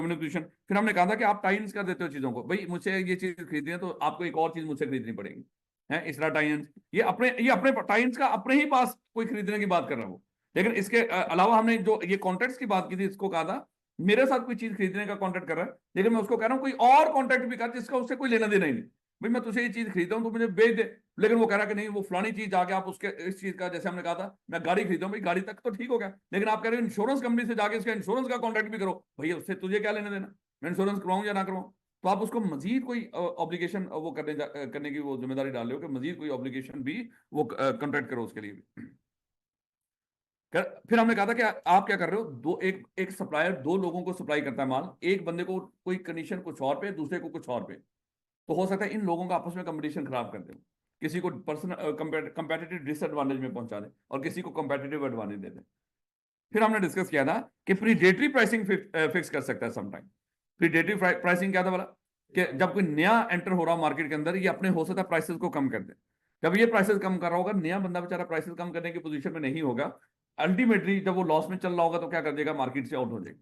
Position. फिर हमने कहा था कि आप टाइम्स कर देते हो चीजों को, भाई मुझसे ये चीज खरीदनी है तो आपको एक और चीज मुझसे खरीदनी पड़ेगी, है इस तरह टाइम्स। ये अपने टाइम्स का अपने ही पास कोई खरीदने की बात कर रहा हो। लेकिन इसके अलावा हमने जो ये कॉन्ट्रैक्ट्स की बात की थी, इसको कहा था मेरे साथ कोई चीज खरीदने का कॉन्ट्रैक्ट कर रहा है, लेकिन मैं उसको कह रहा हूँ कोई और कॉन्ट्रैक्ट भी कर जिसका उससे कोई लेना देना ही नहीं, भाई मैं तुझे ये चीज खरीदा हूँ तो मुझे बेच दे। लेकिन वो कह रहा है कि नहीं वो फलानी चीज जाके आप उसके इस चीज का, जैसे हमने कहा था मैं गाड़ी खरीदा हूँ, भाई गाड़ी तक तो ठीक हो गया, लेकिन आप कह रहे हो इंश्योरेंस कंपनी से जाके इसका इंश्योरेंस का कॉन्ट्रैक्ट भी करो, भैया उससे तुझे क्या लेना देना, मैं इंश्योरेंस करवाऊं या ना करवाऊं। तो आप उसको मजीद कोई ऑब्लिगेशन वो करने की वो जिम्मेदारी डाल रहे हो कि मजीद कोई ऑब्लिगेशन भी वो कॉन्ट्रैक्ट करो उसके लिए भी। फिर हमने कहा था कि आप क्या कर रहे हो, एक सप्लायर दो लोगों को सप्लाई करता है माल, एक बंदे को कोई कंडीशन कुछ और पे, दूसरे को कुछ और पे, तो हो सकता है इन लोगों का आपस में कंपटीशन खराब कर दे, किसी को पर्सनल कंपेटिटिव डिसएडवांटेज में पहुंचा दे और किसी को कंपेटिटिव एडवांटेज दे दे। फिर हमने डिस्कस किया था कि प्रीडेटरी प्राइसिंग फिक्स कर सकता है समटाइम। प्रीडेटरी प्राइसिंग क्या था बोला कि जब कोई नया एंटर हो रहा हो मार्केट के अंदर, ये अपने हो सकता है प्राइसेस को कम कर दे। जब ये प्राइसेस कम कर रहा होगा, नया बंदा बेचारा प्राइसेस कम करने की पोजीशन में नहीं होगा, अल्टीमेटली जब वो लॉस में चल रहा होगा तो क्या कर देगा, मार्केट से आउट हो जाएगा।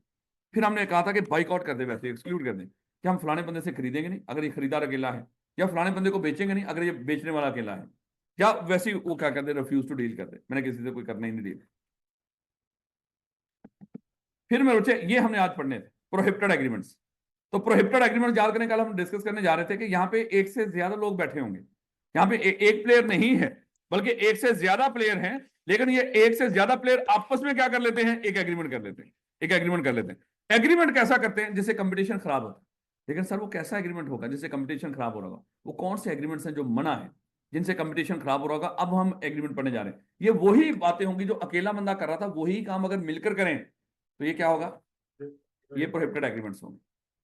फिर हमने कहा था कि बाइकआउट कर दे, वैसे एक्सक्लूड कर दे कि हम फलाने बंदे से खरीदेंगे नहीं अगर ये खरीदार अकेला है, या फलाने बंदे को बेचेंगे नहीं अगर ये बेचने वाला अकेला है, या वैसे ही वो क्या कर दे, रिफ्यूज टू डील कर दे, मैंने किसी से कोई करना ही नहीं डील। फिर मैं सोचे ये हमने आज पढ़ने थे प्रोहिबिटेड एग्रीमेंट्स। तो प्रोहिबिटेड एग्रीमेंट याद करने का हम डिस्कस करने जा रहे थे कि यहाँ पे एक से ज्यादा लोग बैठे होंगे, यहाँ पे एक प्लेयर नहीं है बल्कि एक से ज्यादा प्लेयर हैं, लेकिन ये एक से ज्यादा प्लेयर आपस में क्या कर लेते हैं, एक एग्रीमेंट कर लेते हैं, एक एग्रीमेंट कर लेते हैं। एग्रीमेंट कैसा करते हैं, जिससे कंपटीशन खराब होता है। लेकिन सर वो कैसा एग्रीमेंट होगा जिससे कंपटीशन खराब हो रहा होगा, वो कौन से एग्रीमेंट्स हैं जो मना है, जिनसे कंपटीशन खराब हो रहा होगा। अब हम एग्रीमेंट पढ़ने जा रहे हैं, ये वही बातें होंगी जो अकेला बंदा कर रहा था, वही काम अगर मिलकर करें तो ये क्या होगा, ये प्रोहिबिटेड एग्रीमेंट्स होंगे।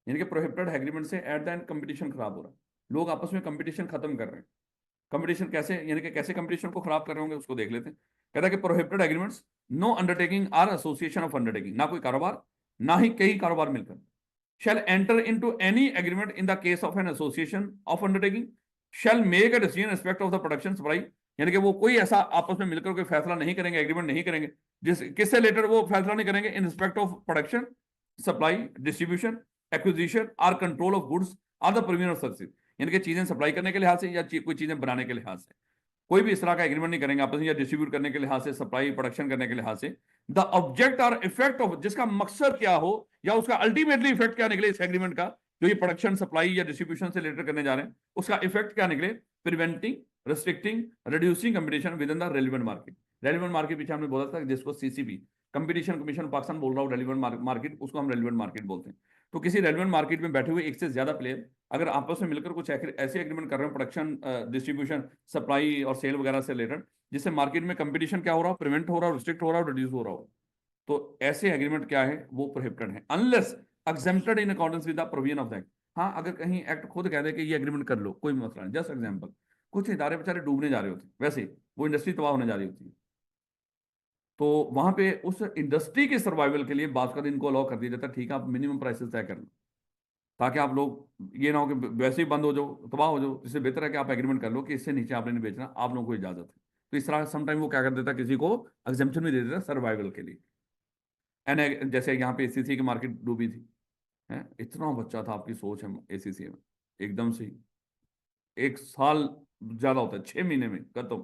यानी कि प्रोहिबिटेड एग्रीमेंट से एट द एंड कंपटीशन खराब हो रहा है, लोग आपस में कंपटीशन खत्म कर रहे हैं। कंपटीशन कैसे, यानी कि कैसे कंपटीशन को खराब कर रहे होंगे उसको देख लेते हैं। कहता है कि prohibited agreements, no undertaking or association of undertaking, ना कोई कारोबार ना ही कई कारोबार मिलकर shall enter into any agreement in the case of an association of undertaking shall make a decision in respect of the production supply, यानी कि वो कोई ऐसा आपस में मिलकर कोई फैसला नहीं करेंगे, एग्रीमेंट नहीं करेंगे जिस किससे रिलेटेड वो फैसला नहीं करेंगे, in respect of production supply distribution acquisition और कंट्रोल ऑफ गुड्स और द प्रोविजन ऑफ सर्विसेज, यानी कि चीजें सप्लाई करने के लिहाज से या कोई चीजें बनाने के लिहाज से कोई भी इस तरह का एग्रीमेंट नहीं करेंगे आपस में, या डिस्ट्रीब्यूट करने के लिहाज से, सप्लाई प्रोडक्शन करने के लिहाज से। द ऑब्जेक्ट और इफेक्ट ऑफ, जिसका मकसद क्या हो या उसका अल्टीमेटली इफेक्ट क्या निकले इस एग्रीमेंट का, जो ये प्रोडक्शन सप्लाई या डिस्ट्रीब्यूशन से रिलेटेड करने जा रहे हैं, उसका इफेक्ट क्या निकले, preventing restricting reducing competition with in the relevant market. Relevant market पीछे हमने बोला था जिसको सीसीबी, कंपटीशन कमीशन पाकिस्तान बोल रहा हूँ, रेलिवेंट मार्केट उसको हम रेलिवेंट मार्केट बोलते हैं। तो किसी रेलिवेंट मार्केट में बैठे हुए एक से ज्यादा प्लेयर अगर आपस में मिलकर कुछ ऐसे एग्रीमेंट कर रहे हो प्रोडक्शन डिस्ट्रीब्यूशन सप्लाई और सेल वगैरह से रिलेटेड, जिससे मार्केट में कंपटीशन क्या हो रहा हो, प्रिवेंट हो रहा हो, रिस्ट्रिक्ट हो रहा हो, रिड्यूस हो रहा हो, तो ऐसे एग्रीमेंट क्या है, वो प्रोहिबिटेड है unless exempted in accordance with the provision of the act. हाँ अगर कहीं एक्ट खुद कह दे कि ये एग्रीमेंट कर लो, कोई मसला नहीं। जस्ट एग्जांपल, कुछ इदारे बेचारे डूबने जा रहे होते वैसे वो इंडस्ट्री तबाह होने जा रही होती है, तो वहां पे उस इंडस्ट्री के सर्वाइवल के लिए बात का इनको अलाउ कर दिया जाता है, ठीक है आप मिनिमम प्राइसेस तय कर लो, ताकि आप लोग ये ना हो कि वैसे ही बंद हो जाओ, तबाह हो जाओ। इससे बेहतर है कि आप एग्रीमेंट कर लो कि इससे नीचे आपने नहीं बेचना, आप लोगों को इजाजत है। तो इस तरह समटाइम वो क्या कर देता है, किसी को एग्जेम्पशन भी दे देता है सर्वाइवल के लिए। एंड जैसे यहाँ पे एसीसी की मार्केट डूबी थी, है इतना बच्चा था, आपकी सोच है एसीसी में एकदम से एक साल ज्यादा होता है, 6 महीने में खत्म।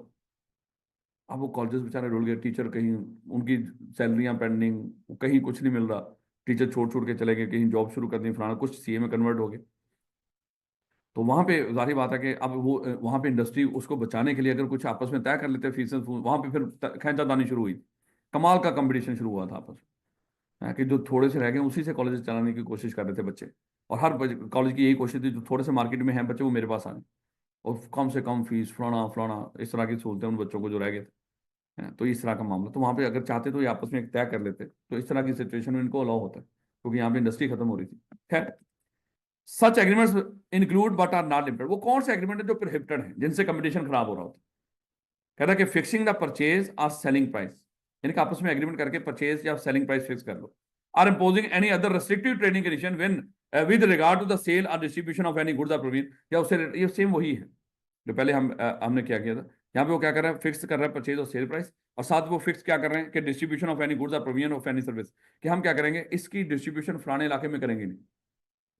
अब वो कॉलेजेस बेचारे रुल गए, टीचर कहीं उनकी सैलरियां पेंडिंग, कहीं कुछ नहीं मिल रहा, टीचर छोड़ छोड़ के चले गए, कहीं जॉब शुरू कर दी, फलाना कुछ सीए में कन्वर्ट हो गए। तो वहां पे जाहिर बात है कि अब वो वहां पे इंडस्ट्री उसको बचाने के लिए अगर कुछ आपस में तय कर लेते फीस, वहां पे फिर खींचातानी शुरू हुई, कमाल का कंपटीशन शुरू हुआ था आपस में, कि जो थोड़े से रह गए उसी से कॉलेज चलाने की कोशिश कर रहे थे बच्चे। और हर कॉलेज की यही कोशिश थी जो थोड़े से मार्केट में हैं बच्चे वो मेरे पास आए, और कम से कम फीस फलाना फलाना इस तरह की सहूलतें उन बच्चों को जो रह गए थे, है तो इस तरह का मामला। तो वहां पे अगर चाहते तो ये आपस में एक तय कर लेते, तो इस तरह की सिचुएशन में इनको अलाउ होता है, क्योंकि यहाँ पे इंडस्ट्री खत्म हो रही थी। खैर such agreements include but are not limited, वो कौन से एग्रीमेंट है जो प्रोहिबिटेड है जिनसे कंपटीशन खराब हो रहा होता है। कहता है कि फिक्सिंग द परचेज और सेलिंग प्राइस, यानी कि आपस में एग्रीमेंट करके परचेज या सेलिंग प्राइस फिक्स कर लो, or imposing any other restrictive trading condition when with regard to the sale और डिस्ट्रीब्यूशन ऑफ एनी गुड्स और प्रोविजन, या उससे ये सेम वही है जो पहले हमने क्या किया था यहाँ पे वो क्या कर रहा है, फिक्स कर रहा है परचेज और सेल प्राइस, और साथ वो फिक्स क्या कर रहे हैं कि डिस्ट्रीब्यूशन ऑफ एनी गुड्स और प्रोविजन ऑफ एनी सर्विस, कि हम क्या करेंगे, इसकी डिस्ट्रीब्यूशन फलाने इलाके में करेंगे नहीं,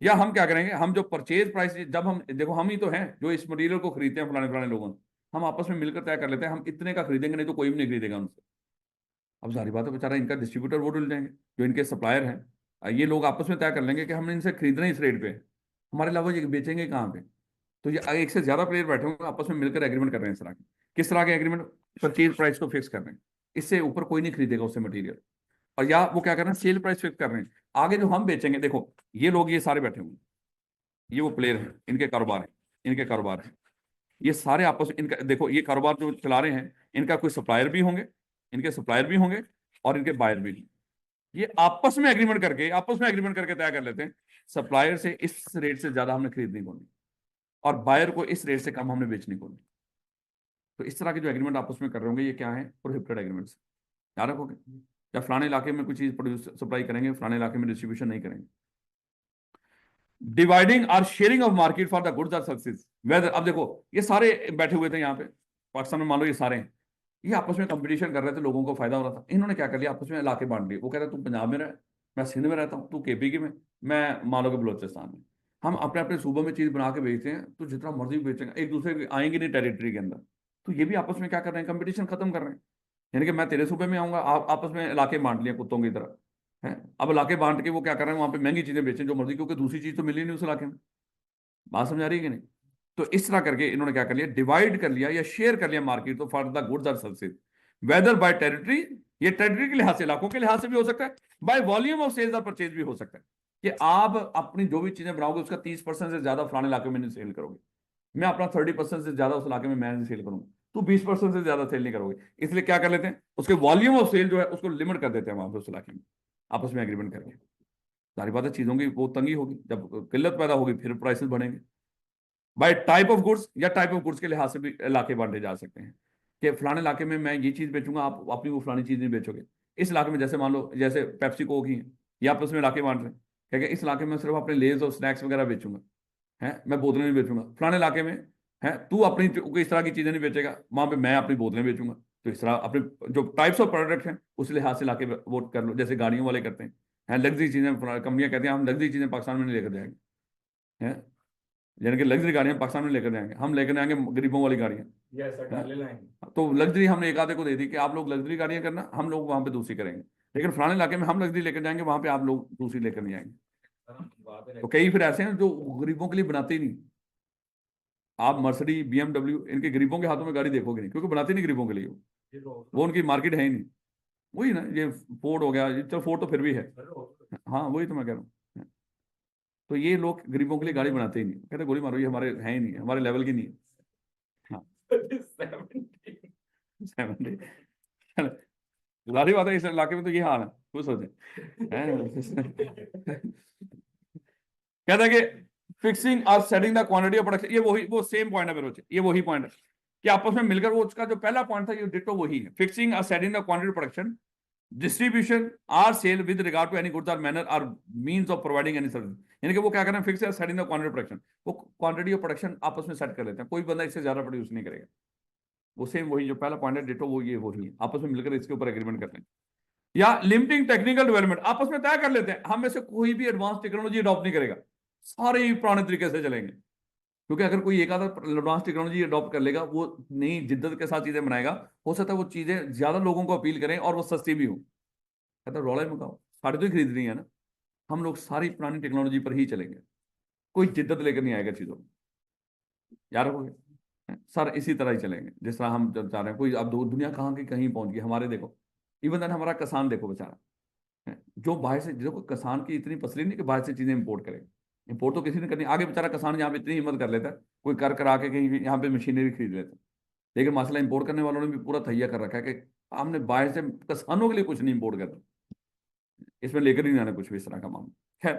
या हम क्या करेंगे, हम जो परचेज प्राइस, जब हम देखो हम ही तो हैं जो इस मटेरियल को खरीदते हैं फलाने फलाने लोगों से, हम आपस में मिलकर तय कर लेते हैं हम इतने का खरीदेंगे, नहीं तो कोई भी नहीं खरीदेगा उनसे। अब जारी बात है, बेचारा इनका डिस्ट्रीब्यूटर वो डुल जाएंगे जो इनके सप्लायर हैं, ये लोग आपस में तय कर लेंगे कि हमने इनसे खरीदना ही इस रेट पे है, हमारे अलावा ये बेचेंगे कहाँ पे। तो ये एक से ज्यादा प्लेयर बैठे होंगे आपस में मिलकर एग्रीमेंट कर रहे हैं इस तरह के। किस तरह के एग्रीमेंट, परचेज प्राइस को फिक्स कर रहे हैं, इससे ऊपर कोई नहीं खरीदेगा उससे मटेरियल, और या वो क्या कर रहे हैं, सेल प्राइस फिक्स कर रहे हैं। आगे जो हम बेचेंगे, देखो ये लोग ये सारे बैठे होंगे, ये वो प्लेयर हैं, इनके कारोबार है, इनके कारोबार है, ये सारे आपस में इनका, देखो ये कारोबार जो चला रहे हैं, इनका कोई सप्लायर भी होंगे, इनके सप्लायर भी होंगे और इनके बायर भी, ये आपस में एग्रीमेंट करके तय कर लेते हैं, सप्लायर से इस रेट से ज्यादा हमने खरीदनी को नहीं, और बायर को इस रेट से कम हमने बेचनी को नहीं। तो इस तरह के जो एग्रीमेंट आपस में कर रहे होंगे, ये क्या है, प्रोहिबिटेड एग्रीमेंट्स, याद रखोगे। या फलाने इलाके में कोई चीज प्रोड्यूस सप्लाई करेंगे, फलाने इलाके में डिस्ट्रीब्यूशन नहीं करेंगे। डिवाइडिंग और sharing of market for the goods और सर्विसेज, वेदर, अब देखो ये सारे बैठे हुए थे यहाँ पे पाकिस्तान में, मान लो ये सारे हैं, ये आपस में कंपटीशन कर रहे थे, लोगों को फायदा हो रहा था, इन्होंने क्या कर लिया, आपस में इलाके बांट लिए। वो कह रहे तू पंजाब में रह, मैं सिंध में रहता हूँ, तू केपी के में, मैं मान लो कि बलोचिस्तान में, हम अपने अपने सूबों में चीज बना के बेचते हैं, तो जितना मर्जी बेचेंगे, एक दूसरे के आएंगे नहीं टेरिटरी के अंदर। तो ये भी आपस में क्या कर रहे हैं, कंपटीशन खत्म कर रहे हैं, यानी कि मैं तेरे सूबे में आऊंगा, आप आपस में इलाके बांट लिए कुत्तों की तरह है। अब इलाके बांट के वो क्या कर रहे हैं, वहां पे महंगी चीजें बेचें जो मर्जी, क्योंकि दूसरी चीज तो मिली नहीं उस इलाके में। बात समझ आ रही है कि नहीं। तो इस तरह करके इन्होंने क्या कर लिया, डिवाइड कर लिया या शेयर कर लिया मार्केट, तो फॉर द गुड्स और सर्विसेज, वेदर बाय टेरिटरी, ये टेरिटरी के लिहाज से, इलाकों के लिहाज से भी हो सकता है, बाय वॉल्यूम ऑफ सेल्स और परचेज भी हो सकता है, कि आप अपनी जो भी चीजें बनाओगे उसका 30% से ज्यादा फलाने इलाके में नहीं सेल करोगे, मैं अपना 30% से ज्यादा उस इलाके में मैं नहीं सेल करूंगा, तो 20% से ज्यादा सेल नहीं करोगे, इसलिए क्या कर लेते हैं, उसके वॉल्यूम ऑफ सेल जो है उसको लिमिट कर देते हैं वहां पे उस इलाके में, आपस में एग्रीमेंट करके। सारी बात है, चीजों की वो तंगी होगी, जब किल्लत पैदा होगी फिर प्राइसेस बढ़ेंगे। बाय टाइप ऑफ गुड्स, या टाइप ऑफ गुड्स के लिहाज से भी इलाके बांटे जा सकते हैं, कि फलाने इलाके में मैं ये चीज बेचूंगा, आप अपनी वो फलानी चीज नहीं बेचोगे। इस इलाके में जैसे मान लो जैसे पेप्सी कोक ही है, ये आपस में इलाके बांट रहे हैं, क्या इस इलाके में सिर्फ अपने लेज और स्नैक्स वगैरह बेचूंगा, है मैं बोतलें नहीं बेचूंगा, फलाने इलाके में है तू अपनी इस तरह की चीजें नहीं बेचेगा, वहां पे मैं अपनी बोतलें बेचूंगा। तो इस तरह अपने जो टाइप्स ऑफ प्रोडक्ट हैं उस लिहाज से लाके वोट कर लो, जैसे गाड़ियों वाले करते हैं लग्जरी चीजें, कंपनियां कहती हैं हम लग्जरी चीजें पाकिस्तान में नहीं लेकर जाएंगे, हैं, यानी कि लग्जरी गाड़ियां पाकिस्तान में लेकर जाएंगे, हम लेकर आएंगे गरीबों वाली गाड़ियां, ये ऐसा डाले लाएंगे। तो लग्जरी हमने एक आधे को दे दी कि आप लोग लग्जरी गाड़ियां करना, हम लोग वहां पे दूसरी करेंगे, लेकिन फलाने इलाके में हम लग्जरी लेकर जाएंगे, वहां पे आप लोग दूसरी लेकर नहीं आएंगे। बात है तो कई फिर ऐसे हैं जो गरीबों के लिए बनाते ही नहीं, आप मर्सिडीज बीएमडब्ल्यू इनके गरीबों के हाथों में गाड़ी देखोगे नहीं, क्योंकि बनाते नहीं गरीबों के लिए, वो उनकी मार्केट है ही नहीं। वही ना, ये फोर्ड हो गया, चलो फोर्ड तो फिर भी है, हाँ वही तो मैं कह रहा हूँ। तो ये लोग गरीबों के लिए गाड़ी बनाते ही नहीं, कहते गोली मारो, ये हमारे है ही नहीं, हमारे लेवल की नहीं है। हाँ 70 जाहिर बात है, इस इलाके में तो ये हाल है, खुश हो जाए। कहता है कि फिक्सिंग और setting the quantity of production, ये वही वो सेम पॉइंट है मेरे, ये वही पॉइंट है कि आपस में मिलकर, वो उसका जो पहला पॉइंट था ये डिटो वही है, फिक्सिंग और setting the quantity production distribution or sale with regard to any goods or manner or means of providing any service, यानी कि वो क्या कर रहे हैं, fix setting the quantity production, वो क्वांटिटी ऑफ प्रोडक्शन आपस में सेट कर लेते हैं, कोई बंदा इससे ज्यादा प्रोड्यूस नहीं करेगा, वो सेम वही जो पहला पॉइंट है डिटो वो ये वही है, आपस में मिलकर इसके ऊपर एग्रीमेंट करते हैं। या लिमिटिंग टेक्निकल डेवलपमेंट, आपस में तय कर लेते हैं हम में से कोई भी एडवांस टेक्नोलॉजी अडॉप्ट नहीं करेगा, सारे ही पुराने तरीके से चलेंगे, क्योंकि अगर कोई एक आधा एडवांस टेक्नोलॉजी अडॉप्ट कर लेगा, वो नई जिद्दत के साथ चीजें बनाएगा, हो सकता है वो चीजें ज्यादा लोगों को अपील करें और वो सस्ती भी हो, कहता है रौला ही मुकाओ, साढ़े तो ही खरीदनी है ना, हम लोग सारी पुरानी टेक्नोलॉजी पर ही चलेंगे, कोई जिद्दत लेकर नहीं आएगा चीजों में, याद रखोगे। सर इसी तरह ही चलेंगे जिस तरह हम जब चाह रहे हैं, कोई अब दुनिया कहाँ की कहीं पहुंच गई, हमारे देखो इवन देन हमारा किसान देखो बेचारा, जो बाहर से, देखो किसान की इतनी पसली नहीं कि बाहर से चीजें इंपोर्ट करें, इंपोर्ट तो किसी ने करनी, आगे बेचारा किसान यहाँ पे इतनी हिम्मत कर लेता है, कोई कर करा के कहीं यहाँ पे मशीनरी खरीद लेता है, लेकिन मसला इंपोर्ट करने वालों ने भी पूरा तैयार कर रखा है कि हमने बाहर से किसानों के लिए कुछ नहीं इंपोर्ट करना, इसमें लेकर ही नहीं आना कुछ भी इस तरह का मामला। खैर,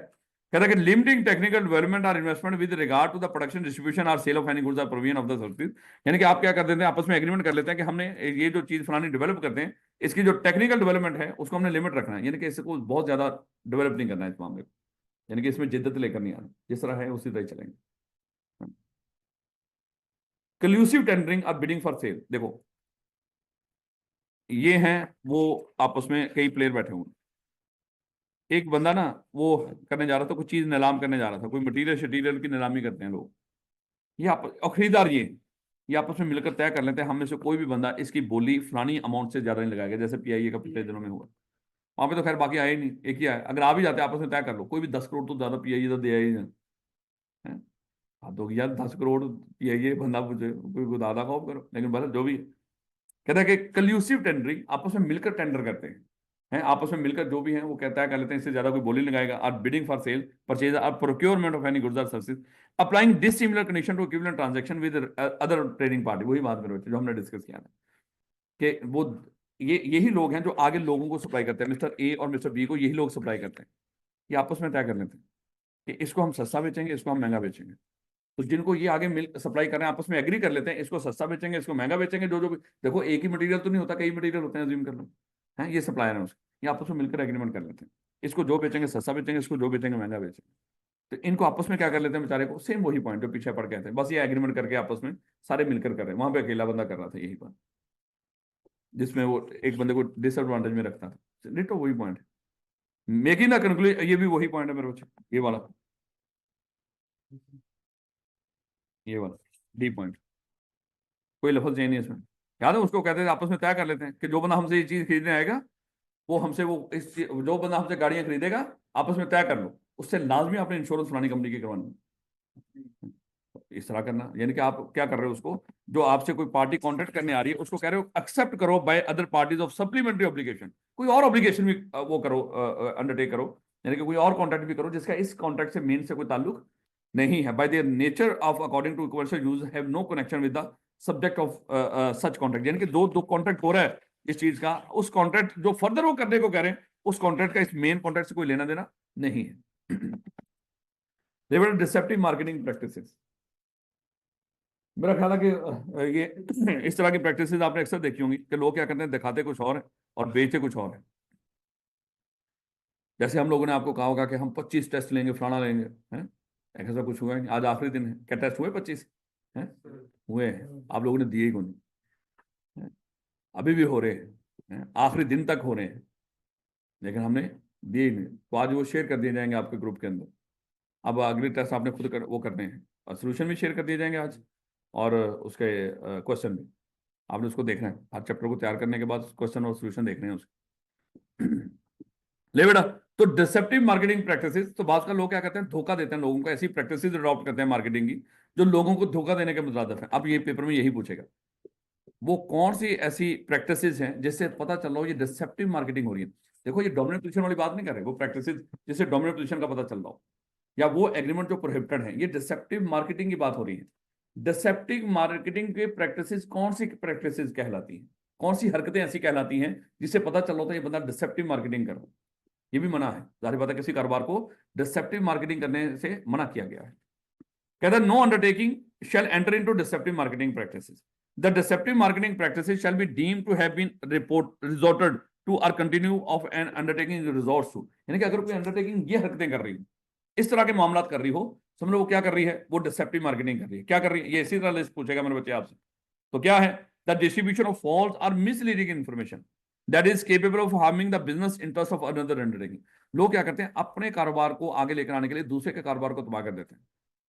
कहता है कि लिमिटिंग टेक्निकल डेवलपमेंट और investment with regard to the production distribution और सेल ऑफ एनी गुड्स और प्रोविजन ऑफ द सर्विसेज, यानी कि आप क्या कर देते हैं, आपस में एग्रीमेंट कर लेते हैं कि हमने ये जो चीज फलानी डेवलप करते हैं, इसकी जो टेक्निकल डेवलपमेंट है उसको हमने लिमिट रखना है, यानी कि इसको बहुत ज्यादा डेवलप नहीं करना है इस मामले को, यानी कि इसमें जिद्दत लेकर नहीं आना, जिस तरह है उसी तरह चलेंगे। कल्यूसिव टेंडरिंग और बिडिंग फॉर सेल। देखो ये हैं वो आपस में कई प्लेयर बैठे हुए, एक बंदा ना वो करने जा रहा था, कुछ चीज नीलाम करने जा रहा था, कोई मटीरियल शटीरियल की नीलामी करते हैं लोग, ये आप और खरीदार ये आपस में मिलकर तय कर लेते हैं हम में से कोई भी बंदा इसकी बोली फलानी अमाउंट से ज्यादा नहीं लगाएगा, जैसे पीआईए का पिछले दिनों में हुआ। वहां पे तो खैर बाकी आए ही नहीं, एक ही आया, अगर आ भी जाते आपस में तय कर लो, कोई भी 10 करोड़ तो ज्यादा पीआईए तो दिया ही नहीं है। हाँ तो यार 10 करोड़ पीआईए बंदा मुझे कोई ज्यादा खौफ करो, लेकिन भले जो भी है। कहता है कि कल्यूसिव टेंडरिंग, आपस में मिलकर टेंडर करते हैं आपस में मिलकर जो भी है वो कहता है कर लेते हैं, इससे ज्यादा कोई बोली लगाएगा। Or bidding for sale, purchase और प्रोक्योरमेंट ऑफ एनी गुड्स और services, applying this similar condition to equivalent transaction with other trading party. वही बात करो जो हमने डिस्कस किया था कि वो ये यही लोग हैं जो आगे लोगों को सप्लाई करते हैं, मिस्टर ए और मिस्टर बी को यही लोग सप्लाई करते हैं, ये आपस में तय कर लेते हैं कि इसको हम सस्ता बेचेंगे, इसको हम महंगा बेचेंगे। तो जिनको ये आगे मिल सप्लाई कर रहे हैं आपस में एग्री कर लेते हैं, इसको सस्ता बेचेंगे, इसको महंगा बेचेंगे। जो जो भी देखो एक ही मटेरियल तो नहीं होता, कई मटेरियल होते हैं, अज्यूम कर लो है, ये सप्लायर है उसके, ये आपस में मिलकर एग्रीमेंट कर लेते हैं, इसको जो बेचेंगे सस्ता बेचेंगे, इसको जो बेचेंगे महंगा बेचेंगे। तो इनको आपस में क्या कर लेते हैं बेचारे को, सेम वही पॉइंट जो पीछे पड़ गए थे, बस ये एग्रीमेंट करके आपस में सारे मिलकर कर रहे हैं। वहां पे अकेला बंदा कर रहा था यही बात, जिसमें वो एक बंदे को डिसएडवांटेज में रखता था। डिटो वही पॉइंट है, मेकिंग द कंक्लूजन, ये भी वही पॉइंट है मेरे बच्चे, ये वाला डी पॉइंट, कोई लफज नहीं है इसमें। याद है उसको कहते थे आपस में तय कर लेते हैं कि जो बंदा हमसे ये चीज खरीदने आएगा वो हमसे वो जो बंदा हमसे गाड़ियां खरीदेगा आपस में तय कर लो, उससे लाजमी आपने इंश्योरेंस फलानी कंपनी की करवानी है। इस तरह करना, यानी कि आप क्या कर रहे हो, उसको जो आपसे कोई पार्टी कॉन्ट्रैक्ट करने आ रही है उसको कह रहे हो एक्सेप्ट करो by other parties of supplementary obligation, कोई और ऑब्लिगेशन भी वो करो, अंडरटेक करो, यानी कि कोई और कॉन्ट्रैक्ट भी करो जिसका इस कॉन्ट्रैक्ट से मेन से कोई ताल्लुक नहीं है। By their nature of according to commercial use have no connection with the subject of such contract, यानी कि दो कॉन्ट्रैक्ट हो रहा है इस चीज का, उस कॉन्ट्रैक्ट जो फर्दर वो करने को कह रहे हैं उस कॉन्ट्रैक्ट का इस मेन कॉन्ट्रैक्ट से कोई लेना देना नहीं है। They were deceptive marketing practices। मेरा ख्याल है कि ये इस तरह की प्रैक्टिसेस आपने अक्सर देखी होंगी कि लोग क्या करते हैं, दिखाते कुछ और है और बेचते कुछ और है। जैसे हम लोगों ने आपको कहा होगा कि हम 25 टेस्ट लेंगे, फलाना लेंगे, हैं ऐसा कुछ हुआ ही नहीं। आज आखिरी दिन है, क्या टेस्ट हुए 25 हैं? हुए हैं, आप लोगों ने दिए ही कौन हैं? अभी भी हो रहे हैं, आखिरी दिन तक हो रहे हैं, लेकिन हमने दिए ही नहीं। तो आज वो शेयर कर दिए जाएंगे आपके ग्रुप के अंदर। अब अगले टेस्ट आपने खुद वो करने हैं और सोल्यूशन भी शेयर कर दिए जाएंगे आज, और उसके क्वेश्चन भी आपने उसको देखना है। हर चैप्टर को तैयार करने के बाद क्वेश्चन और सोल्यूशन देखने हैं उसके। ले बेटा, तो डिसेप्टिव मार्केटिंग प्रैक्टिसेस, तो बात का लोग क्या करते हैं, धोखा देते हैं लोगों को, ऐसी प्रैक्टिसेस अडॉप्ट करते हैं मार्केटिंग की जो लोगों को धोखा देने के मुताबिक है। अब ये पेपर में यही पूछेगा वो कौन सी ऐसी प्रैक्टिसेस हैं जिससे पता चल रहा हो ये डिसेप्टिव मार्केटिंग हो रही है। देखो ये डोमिनेंट पोजीशन वाली बात नहीं कर रहे, वो प्रैक्टिसेस जिससे डोमिनेंट पोजीशन का पता चल रहा हो, या वो एग्रीमेंट जो प्रोहिबिटेड है, ये डिसेप्टिव मार्केटिंग की बात हो रही है। डिसेप्टिव मार्केटिंग के प्रैक्टिसेस कौन सी प्रैक्टिसेस कहलाती हैं, कौन सी हरकतें ऐसी कहलाती हैं जिससे पता चल रहा होता है ये बंदा डिसेप्टिव मार्केटिंग कर रहा है। ये भी मना है, जाहिर बात है किसी कारोबार को डिसेप्टिव मार्केटिंग करने से मना किया गया है। कहता है no undertaking shall enter into deceptive marketing practices, the deceptive marketing practices shall be deemed to have been resorted to और continue of an undertaking resorts to, यानी कि अगर कोई अंडरटेकिंग ये हरकतें कर रही है, इस तरह के मामला कर रही हो, समझ लो वो क्या कर रही है, वो डिसेप्टिव मार्केटिंग कर रही है। क्या कर रही है, ये इसी तरह लिस्ट पूछेगा मेरे बच्चे आपसे। तो क्या है, द डिस्ट्रीब्यूशन ऑफ फॉल्स और misleading information that is capable of harming the business interest of another undertaking. लोग क्या करते हैं, अपने कारोबार को आगे लेकर आने के लिए दूसरे के कारोबार को तबाह कर देते हैं।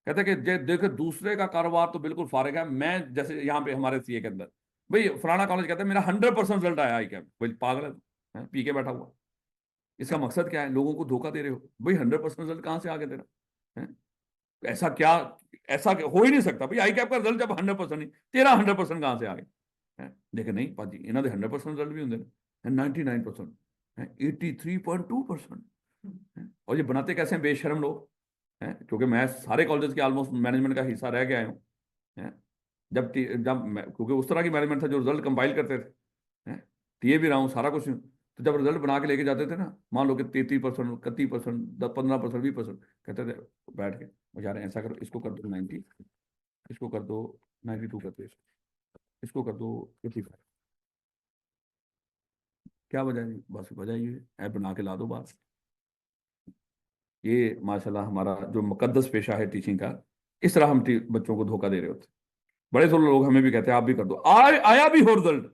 कहते हैं कि देखो दूसरे का कारोबार तो बिल्कुल फारिग है, मैं जैसे यहाँ पे हमारे सीए के अंदर भाई फलाना कॉलेज कहता है मेरा 100% रिजल्ट आया है, क्या भाई पागल है, पी के बैठा हुआ। इसका मकसद क्या है, लोगों को धोखा दे रहे हो। भाई 100% रिजल्ट कहाँ से आ गया तेरा, है? ऐसा क्या, हो ही नहीं सकता भाई, आई कैप का रिजल्ट जब 100% नहीं, तेरा 100% कहां से आ गया है? लेकिन नहीं पाजी, इन्हों 100% रिजल्ट भी होंगे 99% है, 83.2%। और ये बनाते कैसे हैं बेशरम लोग हैं, क्योंकि मैं सारे कॉलेज के ऑलमोस्ट मैनेजमेंट का हिस्सा रह गया हूँ, जब क्योंकि उस तरह की मैनेजमेंट था जो रिजल्ट कंपाइल करते थे, टीए भी रहा हूँ सारा कुछ। तो जब रिजल्ट बना के लेके जाते थे ना, मान लो कि 33%, 31%, 15%, 20%, कहते थे बैठ के यार ऐसा करो, इसको कर दो 90, इसको कर दो 92, कर दो इसको कर दो 85। क्या वजह है, बस वजह ये है बना के ला दो बात। ये माशाल्लाह हमारा जो मुकद्दस पेशा है टीचिंग का, इस तरह हम बच्चों को धोखा दे रहे होते। बड़े से लोग हमें भी कहते हैं आप भी कर दो, आया भी हो रिजल्ट।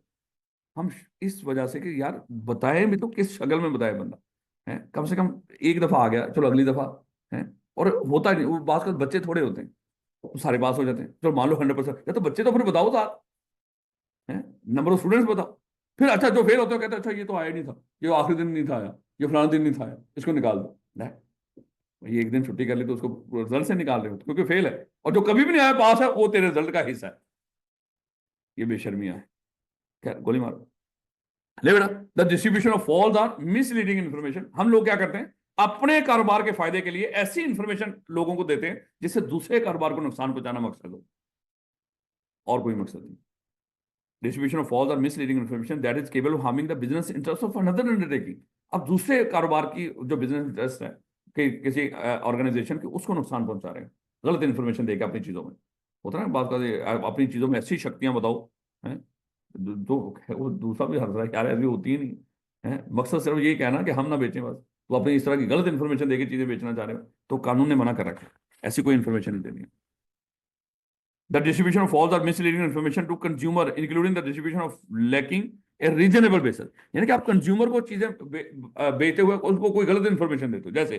हम इस वजह से कि यार बताएं भी तो किस शक्ल में बताए बंदा है, कम से कम एक दफा आ गया, चलो अगली दफा है। और होता नहीं, वो बात कर बच्चे थोड़े होते हैं वो सारे पास हो जाते हैं, चलो मान लो 100%, या तो बच्चे तो फिर बताओ साथ है, नंबर ऑफ स्टूडेंट्स बताओ। फिर अच्छा जो फेल होते हैं कहते हैं अच्छा ये तो आया नहीं था, ये आखिरी दिन नहीं था आया, ये फलाना दिन नहीं था आया, इसको निकाल दो। ये एक दिन छुट्टी कर ली तो उसको रिजल्ट से निकाल रहे हो क्योंकि फेल है, और जो कभी भी नहीं आया पास है वो तेरे रिजल्ट का हिस्सा है। ये बेशर्मियां है। खैर गोली मारो। ले बेटा, the distribution of false or misleading information. हम लोग क्या करते हैं, अपने कारोबार के फायदे के लिए ऐसी इंफॉर्मेशन लोगों को देते हैं जिससे दूसरे कारोबार को नुकसान पहुंचाना मकसद हो, और कोई मकसद नहीं। Distribution of false or misleading information that is capable of harming the business interest of another undertaking. अब दूसरे कारोबार की जो बिजनेस इंटरेस्ट है कि किसी ऑर्गेनाइजेशन की, उसको नुकसान पहुंचा रहे हैं गलत इन्फॉर्मेशन देकर अपनी चीजों में। होता है ना बात का, अपनी चीजों में ऐसी शक्तियां बताओ है, तो वो दूसरा भी हंस रहा है यार, ऐसी होती ही नहीं है। मकसद सिर्फ यही कहना कि हम ना बेचें बस, तो अपनी इस तरह की गलत इन्फॉर्मेशन देकर चीजें बेचना चाह रहे हो तो कानून ने मना कर रखा है, ऐसी कोई इन्फॉर्मेशन नहीं देनी है। The distribution of false or misleading information to consumer, including the distribution of lacking a reasonable basis। यानी कि आप कंज्यूमर को चीजें बेचते हुए उनको कोई गलत इन्फॉर्मेशन देते हो, जैसे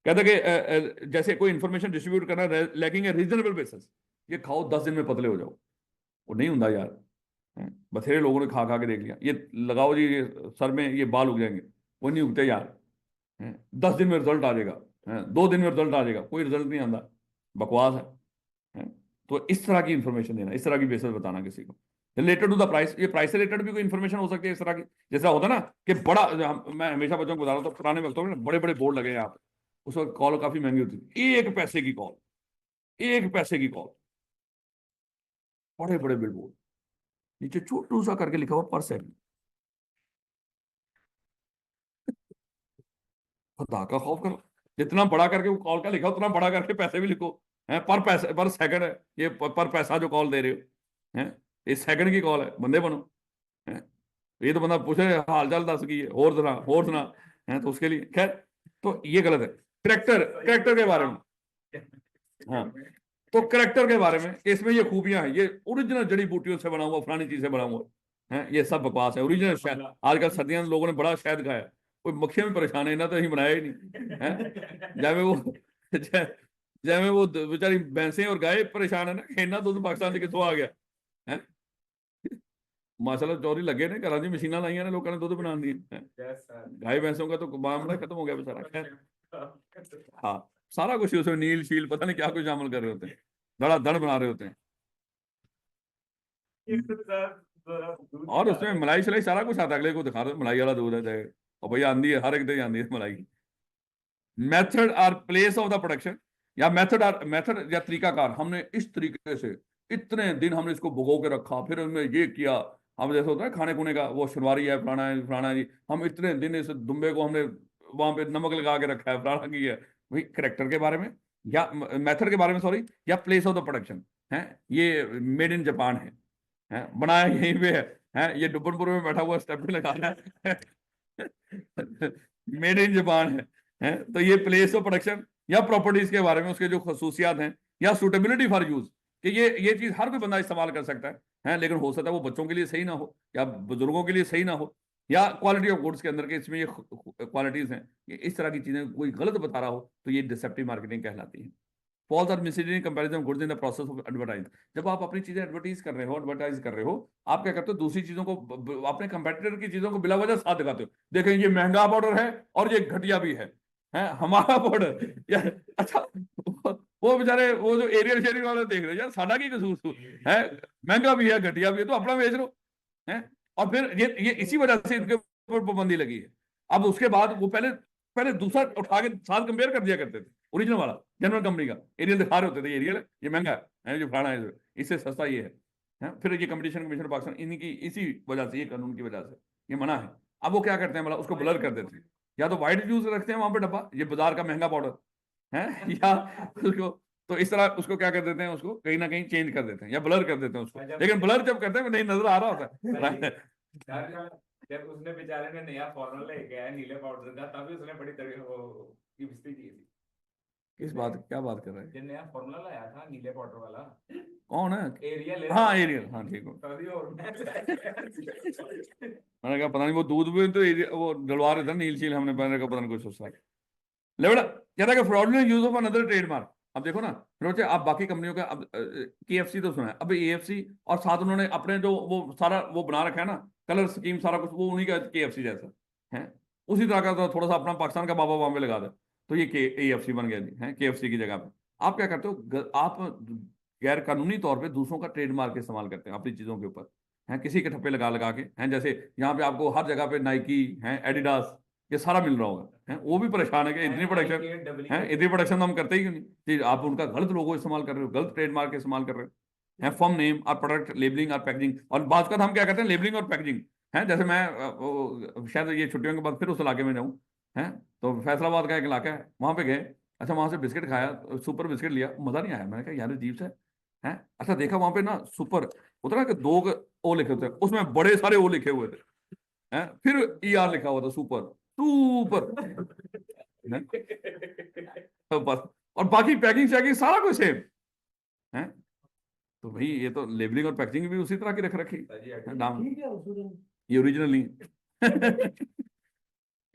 कहते हैं कि जैसे कोई इन्फॉर्मेशन डिस्ट्रीब्यूट करना लैकिंग ए रीजनेबल बेसिस, ये खाओ 10 दिन में पतले हो जाओ, वो नहीं होता यार। बथेरे लोगों ने खा खा के देख लिया, ये लगाओ जी ये सर में ये बाल उग जाएंगे, वो नहीं उगते यार। 10 दिन में रिजल्ट आ जाएगा, 2 दिन में रिजल्ट आ जाएगा, कोई रिजल्ट नहीं आता, बकवास है। तो इस तरह की इंफॉर्मेशन देना, इस तरह की बेसिस बताना किसी को रिलेटेड टू द प्राइस, ये प्राइस से रिलेटेड भी कोई इंफॉर्मेशन हो सकती है इस तरह की। जैसा होता है ना कि बड़ा मैं हमेशा बच्चों को बता रहा हूँ, तो पुराने वक्तों में बड़े बड़े बोर्ड लगे हैं यहाँ पे, उस वक्त कॉल काफी महंगी होती थी, 1 पैसे की कॉल, 1 पैसे की कॉल, बड़े बड़े बिल बोर्ड, नीचे छोटू सा करके लिखा हुआ पर सेकंड। खुदा का खौफ करो, जितना बड़ा करके वो कॉल का लिखा उतना बड़ा करके पैसे भी लिखो, है पर पैसे पर सेकंड है, ये पर पैसा जो कॉल दे रहे हो है, ये सेकंड की कॉल है, बंदे बनो है। ये तो बंदा पूछे हाल चाल दस की है, और सुना है, तो उसके लिए खैर, तो ये गलत है। करेक्टर, करेक्टर के बारे में, हाँ, तो करेक्टर के बारे में इसमें ये खूबियां हैं, ये ओरिजिनल जड़ी बूटियों से बना हुआ, फलानी चीज से बना हुआ है, ये सब बकवास है। ओरिजिनल शहद, आजकल सर्दियों में लोगों ने बड़ा शहद खाया, कोई मक्खियां भी परेशान है ना, तो ही बनाया ही नहीं है। जब वो बेचारी भैंसें और गाय परेशान है ना, इन्ना दूध पाकिस्तान से कितों आ गया है। माशाल्लाह चौधरी लगे ने घरां दी मशीनां लाइयां ने लोगों ने दुद्ध बनाने दी, गाय भैंसों का तो मामला खत्म हो गया बेचारा। खैर हाँ, सारा कुछ उसमें नील शील पता नहीं क्या कुछ शामिल कर रहे होते हैं, धड़ाधड़ बना रहे होते हैं, और उसमें मलाई शलाई सारा कुछ आता है, अगले को दिखा दो मलाई वाला दूध है चाहे, और भैया आंधी है, हर एक दिन आंधी है मलाई। Method or place of the production, या मेथड या तरीकाकार, हमने इस तरीके से इतने दिन हमने इसको भुगो के रखा, फिर हमने ये किया, हम जैसे होता है खाने खुने का, वो शनवारी है फलाना है जी, हम इतने दिन इस दुम्बे को हमने वहां पे नमक लगा के रखा है, फलाना की है। वही करेक्टर के बारे में या मेथड के बारे में, सॉरी, या प्लेस ऑफ द प्रोडक्शन है, ये मेड इन जापान है, बनाया यहीं पे है, ये डुब्बनपुर में बैठा हुआ स्टेप लगा रहा है। मेड इन जापान है, तो ये प्लेस ऑफ प्रोडक्शन या प्रॉपर्टीज के बारे में, उसके जो खसूसियात हैं, या सूटेबिलिटी फॉर यूज, कि ये चीज हर कोई बंदा इस्तेमाल कर सकता है, लेकिन हो सकता है वो बच्चों के लिए सही ना हो, या बुजुर्गों के लिए सही ना हो, या क्वालिटी ऑफ गुड्स के अंदर के इसमें ये क्वालिटीज हैं, ये इस तरह की चीजें कोई गलत बता रहा हो तो ये डिसेप्टिव मार्केटिंग कहलाती है। फॉल्स और misleading comparison goods in the process of advertise, जब आप अपनी चीजें एडवर्टाइज कर रहे हो, आप क्या करते हो, दूसरी चीजों को, अपने कंपेटिटर की चीजों को बिला वजह साथ दिखाते हो, देखें ये महंगा पाउडर है और ये घटिया भी है हमारा पाउडर यार। अच्छा, वो बेचारे वो जो एरियल शेयरिंग वाले देख रहे हैं यार, साडा की कसूर है, महंगा भी है घटिया भी है, तो अपना बेच लो है। और फिर ये इसी वजह से इनके ऊपर पाबंदी लगी है। अब उसके बाद वो पहले पहले दूसरा उठा के साथ कंपेयर कर दिया करते थे, ओरिजिनल वाला जनरल कंपनी का एरियल दिखा रहे होते थे, एरियल है ये महंगा है, जो फलाना है इससे सस्ता ये है। फिर ये कंपटीशन कमीशन पाकिस्तान इनकी इसी वजह से, ये कानून की वजह से ये मना है। अब वो क्या करते हैं, मतलब उसको ब्लर कर देते हैं, या तो व्हाइट यूज रखते हैं वहां पे डब्बा, ये बाजार का महंगा पाउडर है, या उसको, तो इस तरह उसको क्या कर देते हैं, उसको कहीं ना कहीं चेंज कर देते हैं या ब्लर कर देते हैं उसको, लेकिन ब्लर जब करते हैं नहीं नजर आ रहा होता है। जब उसने बेचारे ने नया फॉर्मूला लेके आया नीले पाउडर का, तभी उसने बड़ी तरह वो की थी। किस बात, क्या बात कर रहे हैं? जो नया फॉर्मूला लाया था नीले पाउडर वाला, कौन है? एरियल हाँ एरियल, हाँ ठीक हो। मैंने कहा पता नहीं वो दूध में तो वो डलवा रहे थे नील शील, हमने मैंने कहा पता नहीं कुछ उसका लेवल। कहता है कि fraudulent use of another trademark. अब देखो ना फिर बच्चे, आप बाकी कंपनियों का अब KFC तो सुना है, अब AFC और साथ उन्होंने अपने जो वो सारा वो बना रखा है ना, कलर स्कीम सारा कुछ वो उन्हीं का KFC जैसा है, उसी तरह का तो थोड़ा सा अपना पाकिस्तान का बाबा वहां पे लगा दे, तो ये AFC बन गया जी है KFC की जगह पे। आप क्या करते हो, आप गैर कानूनी तौर पे दूसरों का ट्रेडमार्क इस्तेमाल करते हैं अपनी चीजों के ऊपर, है किसी के ठप्पे लगा लगा के, हैं जैसे यहाँ पे आपको हर जगह पे नाइकी है, एडिडास, ये सारा मिल रहा होगा, है वो भी परेशान है कि इतनी प्रोडक्शन है, इतनी प्रोडक्शन तो हम करते ही क्यों नहीं कि आप उनका गलत लोगो इस्तेमाल कर रहे हो, गलत ट्रेडमार्क इस्तेमाल कर रहे हो, है फर्म नेम और प्रोडक्ट लेबलिंग और पैकेजिंग। और बात का हम क्या करते हैं, लेबलिंग और पैकेजिंग है, जैसे मैं शायद ये छुट्टियों के बाद फिर उस इलाके में जाऊँ, है तो फैसलाबाद का एक इलाका है, वहां पे गए, अच्छा वहां से बिस्किट खाया, सुपर बिस्किट लिया, मजा नहीं आया, मैंने कहा यार अजीब से है। अच्छा देखा वहां पे ना सुपर होता ना कि दो ओ लिखे होते हैं, उसमें बड़े सारे ओ लिखे हुए थे, हैं फिर ER लिखा हुआ था, सुपर सुपर हैं? तो बस, और बाकी पैकिंग शैकिंग सारा कुछ सेम है। तो भाई ये तो लेबलिंग और पैकेजिंग भी उसी तरह की रख रखी है, नाम ये ओरिजिनल नहीं है।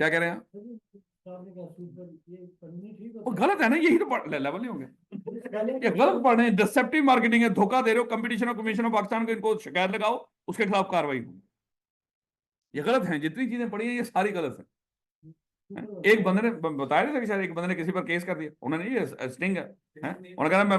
क्या कह रहे हैं आप? वो गलत है ना, यही तो लेवल नहीं होंगे, ये गलत पढ़ रहे हैं, डिसेप्टिव मार्केटिंग है, धोखा दे रहे हो, कंपटीशन और कमीशन ऑफ पाकिस्तान को इनको शिकायत लगाओ, उसके खिलाफ कार्रवाई हो। ये गलत है, जितनी चीजें पढ़ी हैं ये सारी गलत है। एक बंदे ने बताया था कि शायद एक बंदे ने किसी पर केस कर दिया, उन्होंने ये स्टिंग है, उन्होंने कहा मैं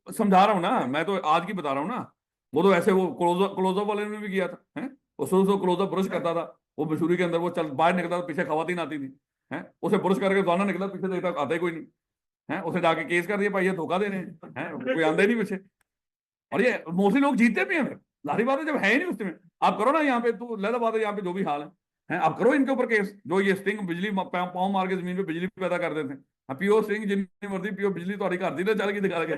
समझा रहा हूँ ना, मैं तो आज की बता रहा हूँ ना, वो तो ऐसे वो क्लोजअप वाले ने भी किया था, है वो शुरू से क्लोजअप ब्रश करता था, वो मसूरी के अंदर वो चल बाहर निकलता था, पीछे खवातीन आती थी, है उसे ब्रश करके दोनों निकला, पीछे देखता आता ही कोई नहीं, है उसे जाके केस कर दिया, भाई ये धोखा दे रहे हैं, कोई आंदा ही नहीं पीछे। और ये मोस्टली लोग जीतते भी हैं, फिर लारी बात है जब है ही नहीं उसमें, आप करो ना यहाँ पे, तो लहदा बात है यहाँ पे जो भी हाल है आप करो इनके ऊपर केस, जो ये स्टिंग बिजली पाँव मार के जमीन पे बिजली पैदा कर देते हैं, पियो स्टिंग जितनी मर्जी पियो, बिजली तो घर दी ना चल के दिखा के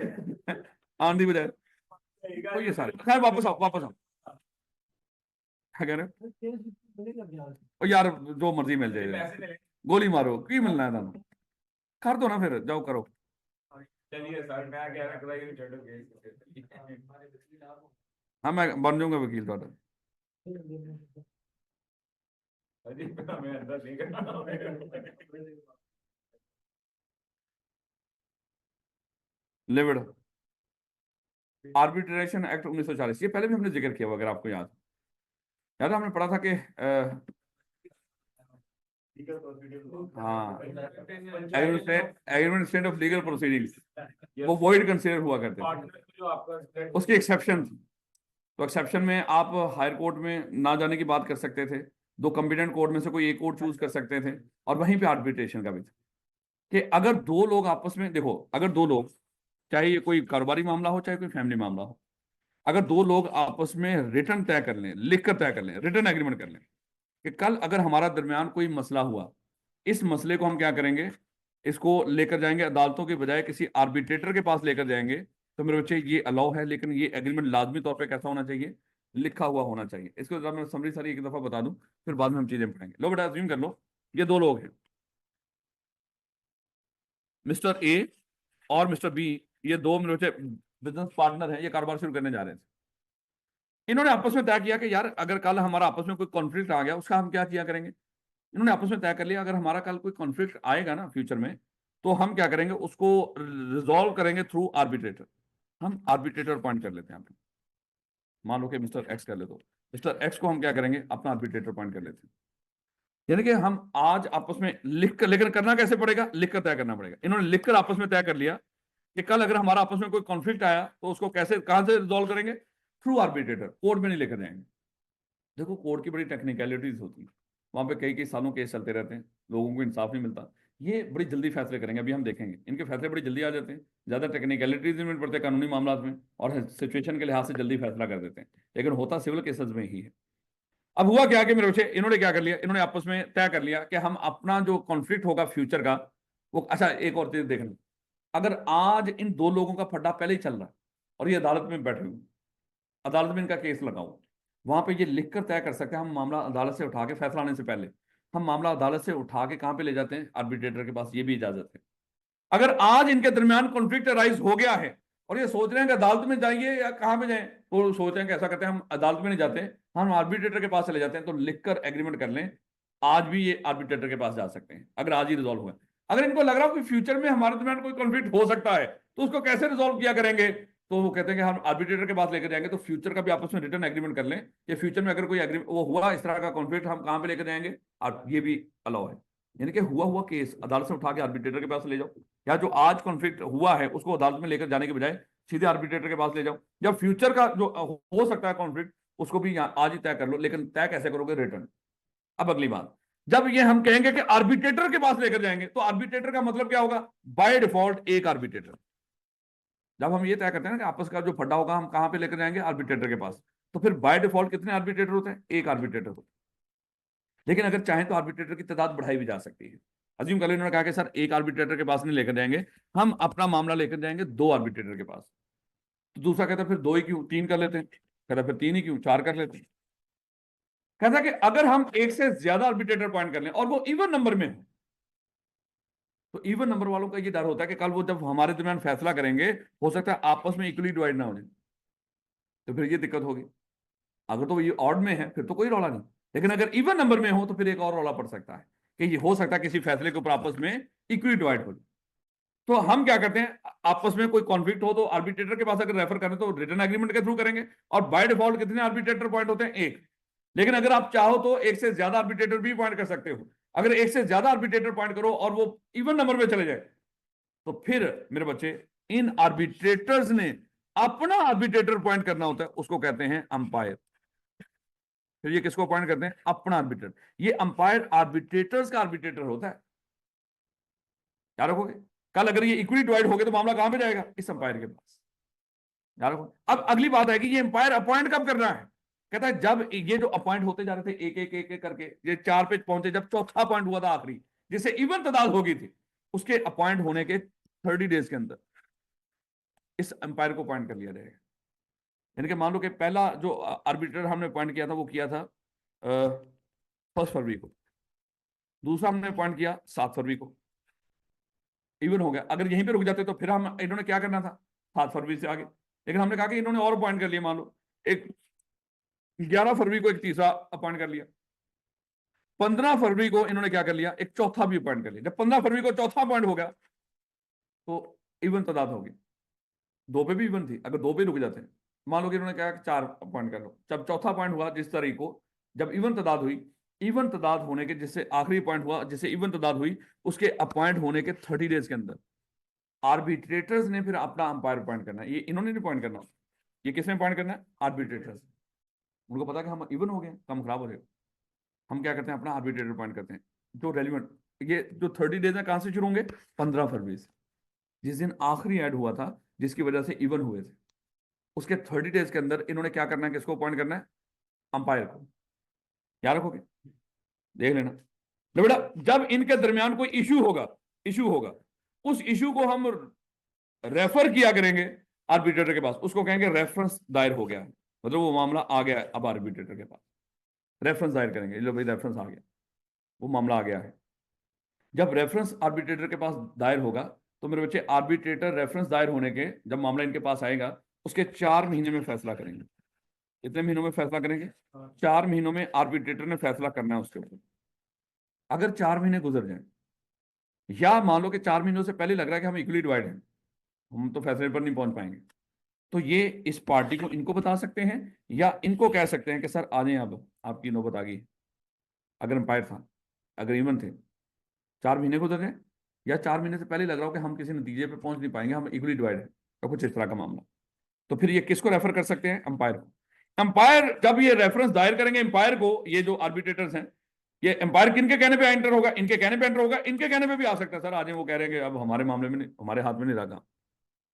आंधी बजाय। तो ये सारे खैर वापस आओ वापस आओ, क्या कह रहे हो? ओ यार जो मर्जी मिल जाए, गोली मारो की मिलना है तुम, कर दो ना फिर, जाओ करो। चलिए सर, मैं कह रहा था ये छोड़ो केस। हाँ मैं बन जाऊंगा वकील थोड़ा। अजी मैं अंदर नहीं करना। लिविड आर्बिट्रेशन एक्ट 1940, ये पहले भी हमने जिक्र किया हुआ, अगर आपको याद है हमने पढ़ा था कि हाँ agreement state of legal proceedings वो वॉइड कंसीडर हुआ करते थे, उसकी एक्सेप्शन थी। तो एक्सेप्शन में आप हायर कोर्ट में ना जाने की बात कर सकते थे, दो कॉम्पिटेंट कोर्ट में से कोई एक कोर्ट चूज कर सकते थे, और वहीं पे आर्बिट्रेशन का भी था कि अगर दो लोग आपस में, देखो अगर दो लोग, चाहे ये कोई कारोबारी मामला हो चाहे कोई फैमिली मामला हो, अगर दो लोग आपस में रिटर्न तय कर लें, लिख कर तय कर लें, रिटर्न एग्रीमेंट कर लें कि कल अगर हमारा दरमियान कोई मसला हुआ, इस मसले को हम क्या करेंगे, इसको लेकर जाएंगे अदालतों के बजाय किसी आर्बिट्रेटर के पास लेकर जाएंगे, तो मेरे बच्चे ये अलाउ है, लेकिन ये एग्रीमेंट लाजमी तौर पे कैसा होना चाहिए, लिखा हुआ होना चाहिए। इसको जरा मैं समरी सारी एक दफा बता दूं, फिर बाद में हम चीजें पढ़ेंगे। लो बेटा अज्यूम कर लो ये दो लोग हैं, मिस्टर ए और मिस्टर बी, ये दो मेरे बच्चे बिजनेस पार्टनर हैं, ये कारोबार शुरू करने जा रहे थे। इन्होंने आपस में तय किया कि यार अगर कल हमारा आपस में कोई कॉन्फ्लिक्ट आ गया, उसका हम क्या किया करेंगे। इन्होंने आपस में तय कर लिया अगर हमारा कल कोई कॉन्फ्लिक्ट आएगा ना फ्यूचर में, तो हम क्या करेंगे, उसको रिजॉल्व करेंगे थ्रू आर्बिट्रेटर। हम आर्बिट्रेटर अपॉइंट कर लेते हैं यहाँ पे, मान लो कि मिस्टर एक्स कर ले, तो मिस्टर एक्स को हम क्या करेंगे, अपना आर्बिट्रेटर अपॉइंट कर लेते हैं। यानी कि हम आज आपस में लिख कर, लेकिन करना कैसे पड़ेगा, लिख कर तय करना पड़ेगा। इन्होंने लिखकर आपस में तय कर लिया कि कल अगर हमारा आपस में कोई कॉन्फ्लिक्ट आया तो उसको कैसे, कहां से रिजॉल्व करेंगे, थ्रू आर्बिट्रेटर, कोर्ट में नहीं लेकर जाएंगे। देखो कोर्ट की बड़ी टेक्निकलिटीज होती है, वहां पे कई कई सालों केस चलते रहते हैं, लोगों को इंसाफ नहीं मिलता। ये बड़ी जल्दी फैसले करेंगे, अभी हम देखेंगे इनके फैसले बड़ी जल्दी आ जाते हैं, ज्यादा टेक्निकलिटीज में पड़ते हैं कानूनी मामला में, और सिचुएशन के लिहाज से जल्दी फैसला कर देते हैं, लेकिन होता सिविल केसेस में ही है। अब हुआ क्या कि मेरे बच्चे, इन्होंने क्या कर लिया, इन्होंने आपस में तय कर लिया कि हम अपना जो कॉन्फ्लिक्ट होगा फ्यूचर का वो, अच्छा एक और चीज देखना, अगर आज इन दो लोगों का फड्डा पहले ही चल रहा है और ये अदालत में बैठे हुए, अदालत में इनका केस लगाओ, वहां पे ये लिखकर तय कर सकते हैं, हम मामला अदालत से उठा के, फैसला आने से पहले हम मामला अदालत से उठा के कहां पे ले जाते हैं, आर्बिट्रेटर के पास, ये भी इजाजत है। अगर आज इनके दरमियान कॉन्फ्लिक्ट अराइज हो गया है और ये सोच रहे हैं कि अदालत में जाइए या कहाँ पे जाएं, तो सोच रहे हैं कि ऐसा करते हैं, हम अदालत में नहीं जाते, हम आर्बिट्रेटर के पास चले जाते हैं, तो लिखकर एग्रीमेंट कर लें, आज भी ये आर्बिट्रेटर के पास जा सकते हैं अगर आज ही रिजॉल्व हुआ। अगर इनको लग रहा हो कि फ्यूचर में हमारे दरमियान कोई कॉन्फ्लिक्ट हो सकता है, तो उसको कैसे रिजॉल्व किया करेंगे, तो वो कहते हैं कि हम आर्बिट्रेटर के पास लेकर जाएंगे, तो फ्यूचर का भी आपस में रिटर्न एग्रीमेंट कर लें कि फ्यूचर में अगर कोई एग्रीमेंट वो हुआ इस तरह का कॉन्फ्लिक्ट, हम कहाँ पे लेकर जाएंगे, और ये भी अलाउ है। यानी कि हुआ हुआ केस अदालत से उठा के आर्बिट्रेटर के पास ले जाओ, या जो आज कॉन्फ्लिक्ट हुआ है उसको अदालत में लेकर जाने के बजाय सीधे आर्बिट्रेटर के पास ले जाओ, या फ्यूचर का जो हो सकता है कॉन्फ्लिक्ट उसको भी आज ही तय कर लो, लेकिन तय कैसे करोगे, रिटर्न। अब अगली बात, जब ये हम कहेंगे कि आर्बिट्रेटर के पास लेकर जाएंगे, तो आर्बिट्रेटर का मतलब क्या होगा, बाय डिफॉल्ट एक आर्बिट्रेटर। जब हम ये तय करते हैं ना कि आपस का जो फड्डा होगा हम कहां पे लेकर जाएंगे, आर्बिट्रेटर के पास, तो फिर बाय डिफॉल्ट कितने आर्बिट्रेटर होते हैं, एक आर्बिट्रेटर होता है। लेकिन अगर चाहें तो आर्बिट्रेटर की तादाद बढ़ाई भी जा सकती है। अज्यूम कर लो इन्होंने कहा कि सर एक आर्बिट्रेटर के पास नहीं लेकर जाएंगे, हम अपना मामला लेकर जाएंगे दो आर्बिट्रेटर के पास। तो दूसरा कहता है फिर दो ही क्यों, तीन कर लेते हैं, कहता फिर तीन ही क्यों, चार कर लेते हैं। कहता कि अगर हम एक से ज्यादा आर्बिट्रेटर पॉइंट कर लें और वो इवन नंबर में हो, तो इवन नंबर वालों का ये डर होता है कि कल वो जब हमारे दरमियान फैसला करेंगे, हो सकता है आपस में इक्वली डिवाइड ना हो जाए, तो फिर ये दिक्कत होगी। अगर तो ये ऑड में है फिर तो कोई रौला नहीं, लेकिन अगर इवन नंबर में हो तो फिर एक और रौला पड़ सकता है कि ये हो सकता है किसी फैसले के ऊपर आपस में इक्वली डिवाइड हो जाए। तो हम क्या करते हैं, आपस में कोई कॉन्फ्लिक्ट हो तो आर्बिट्रेटर के पास अगर रेफर करें तो रिटर्न एग्रीमेंट के थ्रू करेंगे, और बाय डिफॉल्ट कितने आर्बिट्रेटर पॉइंट होते हैं, एक। लेकिन अगर आप चाहो तो एक से ज्यादा आर्बिट्रेटर भी पॉइंट कर सकते हो। अगर एक से ज्यादा आर्बिट्रेटर पॉइंट करो और वो इवन नंबर में चले जाए, तो फिर मेरे बच्चे इन आर्बिट्रेटर्स ने अपना आर्बिट्रेटर पॉइंट करना होता है, उसको कहते हैं अंपायर। फिर ये किसको पॉइंट करते हैं, अपना आर्बिट्रेटर। ये अंपायर आर्बिट्रेटर्स का आर्बिट्रेटर होता है, याद रखोगे। कल अगर ये इक्वली डिवाइड हो गए तो मामला कहां पे जाएगा, इस अंपायर के पास, याद रखो। अब अगली बात है कि ये अंपायर अपॉइंट कब करना है, कहता है जब ये जो अपॉइंट होते जा रहे थे एक एक एक एक करके, ये चार पे पहुंचे, जब चौथा पॉइंट हुआ था आखिरी, जिससे इवन तदाद हो गई थी, उसके अपॉइंट होने के 30 डेज के अंदर इस अंपायर को पॉइंट कर लिया जाएगा। यानी कि मान लो कि पहला जो आर्बिट्रेटर हमने पॉइंट किया था वो किया था 1 फरवरी को, दूसरा हमने पॉइंट किया 7 फरवरी को, इवन हो गया। अगर यहीं पे रुक जाते तो फिर हम इन्होंने क्या करना था, 7 फरवरी से आगे। लेकिन हमने कहा कि इन्होंने और पॉइंट कर लिया, मान लो एक 11 फरवरी को एक तीसरा अपॉइंट कर लिया, 15 फरवरी को इन्होंने क्या कर लिया, एक चौथा भी अपॉइंट कर लिया। जब 15 फरवरी को चौथा पॉइंट हो गया तो इवन तादाद होगी, दो पे भी इवन थी, अगर दो पे रुक जाते हैं, मान लो कि इन्होंने कहा कि 4 पॉइंट कर लो, जब चौथा पॉइंट हुआ जिस तारीख को, जब इवन तादाद हुई, इवन तादाद होने के जिससे आखिरी पॉइंट हुआ जिससे इवन तादाद हुई, उसके अपॉइंट होने के 30 डेज के अंदर आर्बिट्रेटर्स ने फिर अपना अंपायर पॉइंट करना है। ये इन्होंने नहीं पॉइंट करना, ये किसने पॉइंट करना है, आर्बिट्रेटर्स। उनको पता कि हम इवन हो गए, कम खराब हो जाएगा, हम क्या करते हैं, अपना आर्बिट्रेटर पॉइंट करते हैं जो रेलिवेंट। ये जो 30 डेज है कहां से शुरू होंगे, 15 फरवरी से, जिस दिन आखिरी ऐड हुआ था जिसकी वजह से इवन हुए थे, उसके 30 डेज के अंदर इन्होंने क्या करना है, किसको पॉइंट करना है, अंपायर को। याद रखोगे, देख लेना बेटा, जब इनके दरमियान कोई इशू होगा, उस इशू को हम रेफर किया करेंगे आर्बिट्रेटर के पास, उसको कहेंगे रेफरेंस दायर हो गया है, मतलब वो मामला आ गया है अब आर्बिट्रेटर के पास, रेफरेंस दायर करेंगे, लो भाई रेफरेंस आ गया, वो मामला आ गया है। जब रेफरेंस आर्बिट्रेटर के पास दायर होगा, तो मेरे बच्चे आर्बिट्रेटर रेफरेंस दायर होने के जब मामला इनके पास आएगा, उसके 4 महीने में फैसला करेंगे। कितने महीनों में फैसला करेंगे, 4 महीनों में आर्बिट्रेटर ने फैसला करना है उसके ऊपर। अगर 4 महीने गुजर जाए, या मान लो कि 4 महीनों से पहले लग रहा है कि हम इक्वली डिवाइड हैं, हम तो फैसले पर नहीं पहुंच पाएंगे, तो ये इस पार्टी को इनको बता सकते हैं, या इनको कह सकते हैं कि सर आ जाए, अब आपकी नौबत आ गई। अगर अंपायर था, अगर इवन थे, 4 महीने गुजर जाए, या 4 महीने से पहले लग रहा हो कि हम किसी नतीजे पे पहुंच नहीं पाएंगे, हम इक्वली डिवाइड है, तो कुछ इस तरह का मामला, तो फिर ये किसको रेफर कर सकते हैं, अंपायर को। अंपायर जब ये रेफरेंस दायर करेंगे अंपायर को, ये जो आर्बिट्रेटर्स हैं, ये अंपायर किनके कहने पे एंटर होगा, इनके कहने पे एंटर होगा, इनके कहने पे भी आ सकता है, सर आज वो कह रहे हैं कि अब हमारे मामले में नहीं, हमारे हाथ में नहीं रहा,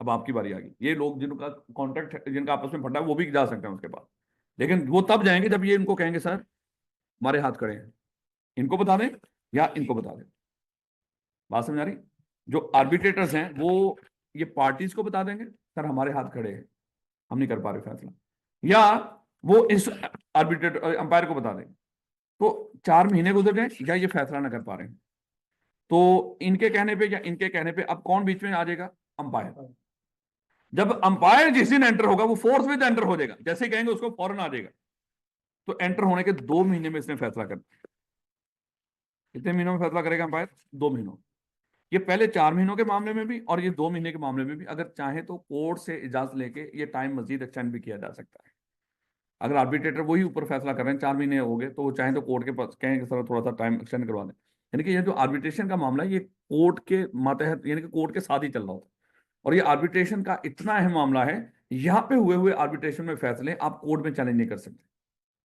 अब आपकी बारी आ गई। ये लोग जिनका कॉन्ट्रैक्ट, जिनका आपस में फटा है, वो भी जा सकते हैं उसके पास, लेकिन वो तब जाएंगे जब ये इनको कहेंगे सर हमारे हाथ खड़े हैं, इनको बता दें या इनको बता दें। बात समझ आ रही, जो आर्बिट्रेटर्स हैं वो ये पार्टीज को बता देंगे सर हमारे हाथ खड़े हैं, हम नहीं कर पा रहे फैसला, या वो इस आर्बिट्रेटर अंपायर को बता देंगे। तो 4 महीने गुजर जाए या ये फैसला ना कर पा रहे हैं, तो इनके कहने पे या इनके कहने पे अब कौन बीच में आ जाएगा, अंपायर। जब अंपायर जिस दिन एंटर होगा वो फोर्स विद एंटर हो जाएगा, जैसे ही कहेंगे उसको फौरन आ जाएगा। तो एंटर होने के 2 महीने में इसने फैसला कर दिया। कितने महीनों में फैसला करेगा अंपायर? 2 महीनों। ये पहले 4 महीनों के मामले में भी और ये 2 महीने के मामले में भी अगर चाहे तो कोर्ट से इजाजत लेके ये टाइम मजीद एक्सटेंड भी किया जा सकता है। अगर आर्बिट्रेटर वही ऊपर फैसला कर रहे हैं 4 महीने हो गए, तो वो चाहे तो कोर्ट के पास कहें कि सर थोड़ा सा टाइम एक्सटेंड करवा दें। यानी कि ये जो आर्बिट्रेशन का मामला है ये कोर्ट के मातहत यानी कि कोर्ट के साथ ही चल रहा होता है। और ये आर्बिट्रेशन का इतना अहम मामला है, यहाँ पे हुए आर्बिट्रेशन में फैसले आप कोर्ट में चैलेंज नहीं कर सकते।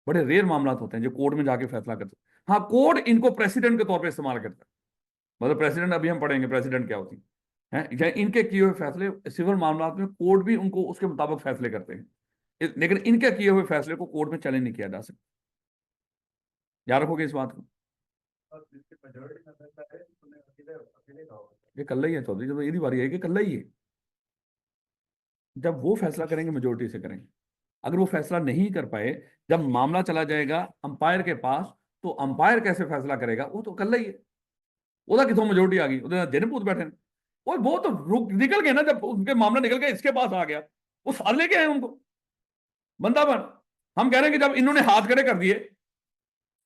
बड़े रेयर मामला होते हैं जो कोर्ट में जाके फैसला करते हैं। हाँ, कोर्ट इनको प्रेसिडेंट के तौर पर इस्तेमाल करता है। मतलब प्रेसिडेंट, अभी हम पढ़ेंगे प्रेसिडेंट क्या होती है, या इनके किए हुए फैसले सिविल मामला में कोर्ट भी उनको उसके मुताबिक फैसले करते हैं, लेकिन इनके किए हुए फैसले को कोर्ट में चैलेंज नहीं किया जा सकता। याद रखोगे इस बात को। ये कल ही है चौधरी, जब यही बारी है कि कल ही है, जब वो फैसला करेंगे मेजोरिटी से करेंगे। अगर वो फैसला नहीं कर पाए, जब मामला चला जाएगा अंपायर के पास, तो अंपायर कैसे फैसला करेगा, वो तो कल ही है। ਉਹਦਾ कितों मेजोरिटी आ गई, दिन पूत बैठे हैं। वो तो रुक निकल गए ना, जब उनके मामला निकल गया इसके पास आ गया, वो साल लेके आए उनको बंदा बन। हम कह रहे हैं कि जब इन्होंने हाथ खड़े कर दिए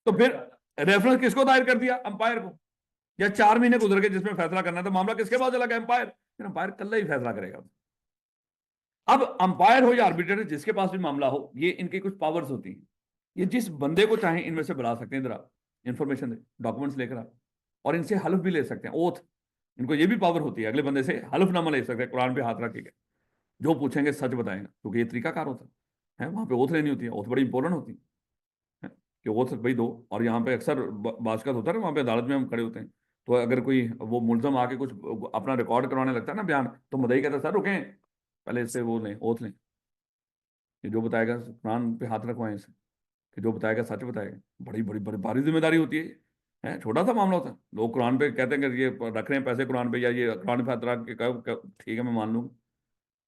तो फिर रेफरेंस किसको दायर कर दिया? अंपायर को। या 4 महीने गुजर गए जिसमें फैसला करना था, मामला किसके पास चला गया? अंपायर। फिर अंपायर कल ही फैसला करेगा। अब अंपायर हो या आर्बिट्रेटर, जिसके पास भी मामला हो, ये इनकी कुछ पावर्स होती हैं। ये जिस बंदे को चाहे इनमें से बुला सकते हैं, इधर आप इंफॉर्मेशन दे, डॉक्यूमेंट्स लेकर आप, और इनसे हल्फ भी ले सकते हैं, ओथ। इनको ये भी पावर होती है अगले बंदे से हल्फनामा ले सकते हैं, कुरान पे हाथ रखेगा, जो पूछेंगे सच बताएंगे, क्योंकि ये तरीकाकार होता है। वहां पे ओथ लेनी होती है, ओथ बड़ी इंपॉर्टेंट होती है कि ओथ भाई दो। और यहाँ पे अक्सर बाशकत होता है, वहां पे अदालत में हम खड़े होते हैं, तो अगर कोई वो मुलजम आके कुछ अपना रिकॉर्ड करवाने लगता है ना बयान, तो मदई कहता है सर रुकें, पहले इससे वो लें, ओथ लें, कि जो बताएगा कुरान पे हाथ रखवाएं इसे, कि जो बताएगा सच बताएगा। बड़ी बड़ी बड़ी भारी जिम्मेदारी होती है, छोटा सा मामला होता है। लोग कुरान पे कहते हैं कि ये रख रहे हैं पैसे कुरान पे, या ये कुरान पे हाथ रख के कहो ठीक है मैं मान लूँ,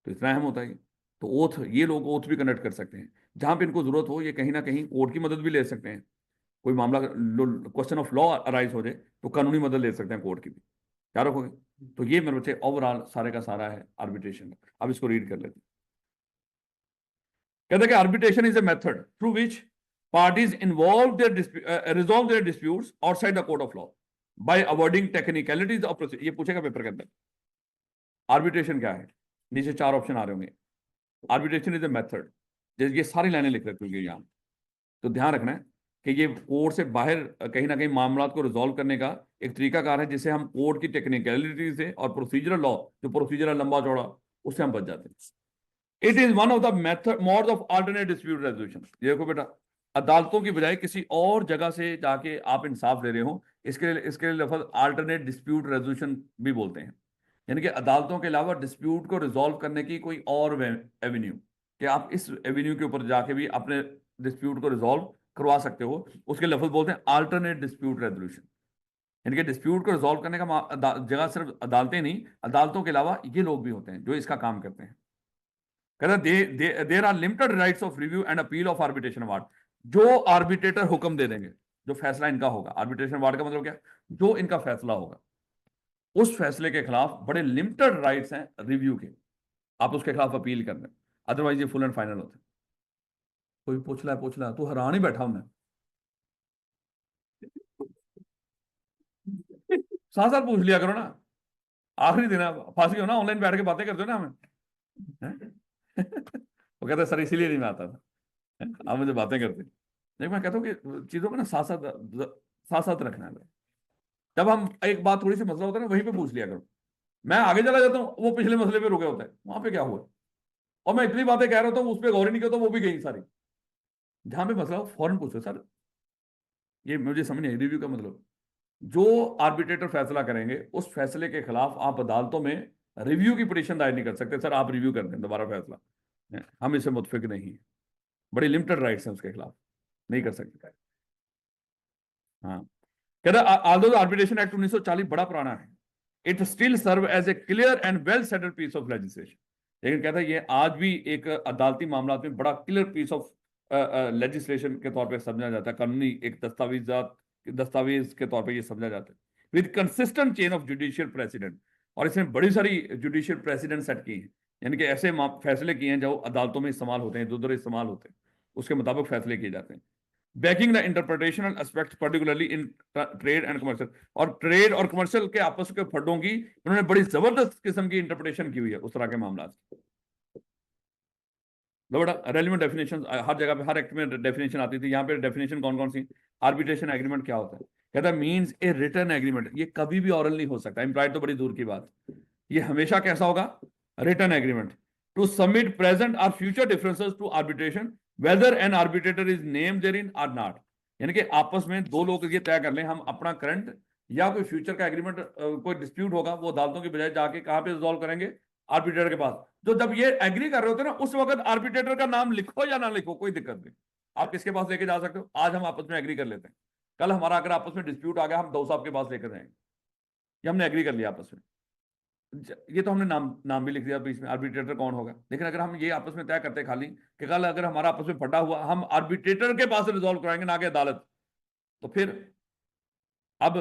तो इतना अहम होता है। तो ओथ, ये लोग ओथ भी कंडक्ट कर सकते हैं। जहां पे इनको जरूरत हो, ये कहीं ना कहीं कोर्ट की मदद भी ले सकते हैं। कोई मामला क्वेश्चन ऑफ लॉ अराइज हो जाए तो कानूनी मदद ले सकते हैं कोर्ट की भी। क्या रखोगे? तो ये मेरे बच्चे ओवरऑल सारे का सारा है आर्बिट्रेशन। अब इसको रीड कर लेते हैं। कहते हैं कि arbitration is a method through which parties involve their resolve their disputes outside the court of law by avoiding technicalities of procedure. ये पूछेगा पेपर के अंदर, आर्बिट्रेशन क्या है। नीचे 4 ऑप्शन आ रहे होंगे। आर्बिट्रेशन इज ए मेथड, ये सारी लाइनें लिख रखी हुई यहाँ, तो ध्यान रखना है कि ये कोर्ट से बाहर कहीं ना कहीं मामला को रिजॉल्व करने का एक तरीकाकार है, जिसे हम कोर्ट की टेक्निकलिटी से और प्रोसीजरल लॉ, जो प्रोसीजरल लंबा चौड़ा, उससे हम बच जाते हैं। It is one of the method modes of alternate dispute resolution. ये देखो बेटा, अदालतों की बजाय किसी और जगह से जाके आप इंसाफ ले रहे हो, इसके लिए लफ्ज अल्टरनेट डिस्प्यूट रेजोल्यूशन भी बोलते हैं। यानी कि अदालतों के अलावा डिस्प्यूट को रिजॉल्व करने की कोई और एवेन्यू, कि आप इस एवेन्यू के ऊपर जाके भी अपने डिस्प्यूट को रिजॉल्व करवा सकते हो, उसके लफ्ज बोलते हैं अल्टरनेट डिस्प्यूट रेजोल्यूशन। यानी कि डिस्प्यूट को रिजॉल्व करने का जगह सिर्फ अदालतें नहीं, अदालतों के अलावा ये लोग भी होते हैं जो इसका काम करते हैं। कहता there are limited rights of review and appeal of arbitration award. जो आर्बिट्रेटर हुक्म दे देंगे, जो फैसला इनका होगा, आर्बिट्रेशन अवार्ड का मतलब क्या? जो इनका फैसला होगा, उस फैसले के खिलाफ बड़े लिमिटेड राइट्स हैं रिव्यू के, आप उसके खिलाफ अपील कर दें, अदरवाइज ये फुल एंड फाइनल होता है। कोई पूछ ला, तू हैरान ही बैठा हूं मैं। साथ साथ पूछ लिया करो ना, आखिरी दिन है, फांसी हो ना, ऑनलाइन बैठ के बातें करते हो ना हमें, हैं? वो कहता है सर इसीलिए नहीं मैं आता था, आप मुझे बातें करते। लेकिन मैं कहता हूँ कि चीजों को ना साथ साथ रखना है। जब हम एक बात थोड़ी सी मसला होता है ना, वहीं पे पूछ लिया करो। मैं आगे चला जाता हूँ, वो पिछले मसले पे रुके होते हैं, वहां पे क्या हुआ, और मैं इतनी बातें कह रहा था उस पर गौर ही नहीं करता, वो भी गई सारी। जहां पे मसला हो फौरन पूछो सर, ये मुझे समझ नहीं रिव्यू का मतलब। जो आर्बिट्रेटर फैसला करेंगे उस फैसले के खिलाफ आप अदालतों में रिव्यू की पिटीशन दायर नहीं कर सकते, सर आप रिव्यू कर दें दोबारा फैसला, हम इससे मुतफिक नहीं है। बड़ी लिमिटेड राइट्स हैं उसके खिलाफ, नहीं कर सकते। हाँ, कहता आल्दो आर्बिट्रेशन एक्ट 1940 बड़ा पुराना है, it still serve as a clear and well settled piece of legislation. लेकिन कहता है ये आज भी एक अदालती मामला में बड़ा क्लियर पीस ऑफ लेजिस्लेशन के तौर पे समझा जाता है, कानूनी एक दस्तावेज के तौर पे ये समझा जाता है, with consistent chain of judicial president. और इसने बड़ी सारी जुडिशियल प्रेसिडेंट सेट की हैं, यानी कि ऐसे फैसले किए हैं जो अदालतों में इस्तेमाल होते हैं, इधर इस्तेमाल होते हैं, उसके मुताबिक फैसले किए जाते हैं। Backing the interpretational aspect particularly in trade and commercial, और ट्रेड और कमर्शियल के आपस के फंडों की उन्होंने बड़ी जबरदस्त किस्म की इंटरप्रिटेशन की हुई है उस तरह के मामला। बड़ा रेलिवेंट डेफिनेशन हर जगह पे, हर एक्ट में डेफिनेशन आती थी। यहाँ पे डेफिनेशन कौन कौन सी? आर्बिट्रेशन एग्रीमेंट क्या होता है? कहता है मींस ए रिटन एग्रीमेंट। ये कभी भी ऑरल नहीं हो सकता, इम्प्लाइड तो बड़ी दूर की बात। ये हमेशा कैसा होगा? Written agreement to submit present और future differences to arbitration whether an arbitrator is name therein or not. यानी कि आपस में दो लोग ये तय कर लें हम अपना करंट या कोई फ्यूचर का एग्रीमेंट, कोई डिस्प्यूट होगा वो अदालतों की बजाय जाके कहां पे रिजॉल्व करेंगे? आर्बिट्रेटर के पास। जो जब ये एग्री कर रहे होते हैं ना, उस वक्त आर्बिट्रेटर का नाम लिखो या ना लिखो कोई दिक्कत नहीं, आप किसके पास लेके जा सकते हो? आज हम आपस में एग्री कर लेते हैं, कल हमारा अगर आपस में डिस्प्यूट आ गया हम दो साहब के पास लेकर जाएंगे, ये हमने एग्री कर लिया आपस में। ये तो हमने नाम भी लिख दिया बीच में, आर्बिट्रेटर कौन होगा। लेकिन अगर हम ये आपस में तय करते खाली कि कल अगर हमारा आपस में फटा हुआ हम आर्बिट्रेटर के पास रिजॉल्व कराएंगे ना कि अदालत, तो फिर अब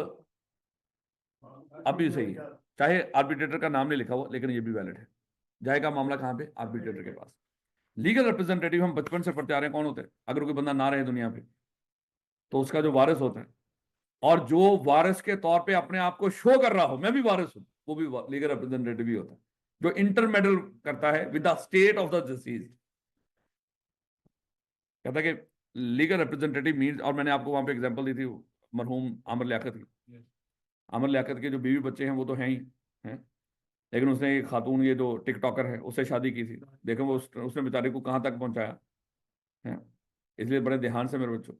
भी सही है, चाहे आर्बिट्रेटर का नाम नहीं लिखा हुआ लेकिन ये भी वैलिड है। जाएगा मामला कहां पे? आर्बिट्रेटर के पास। लीगल रिप्रेजेंटेटिव हम बचपन से पढ़ते आ रहे हैं, कौन होते हैं? अगर कोई बंदा ना रहे दुनिया पे तो उसका जो वारिस होता है, और जो वारिस के तौर पे अपने आप को शो कर रहा हो मैं भी वारिस हूं, वो भी लीगल रिप्रेजेंटेटिव ही होता है, जो इंटरमेडल करता है with the state of the disease. कहता है कि लीगल रिप्रेजेंटेटिव मीन्स, और मैंने आपको वहां पे एग्जांपल दी थी मरहूम आमिर लियाकत की। आमिर लियाकत के जो बीवी बच्चे हैं वो तो हैं ही हैं, लेकिन उसने एक खातून, ये जो टिकटॉकर है, उससे शादी की थी। देखो वो उसने बेचारे को कहां तक पहुंचाया है। इसलिए बड़े ध्यान से मेरे बच्चों,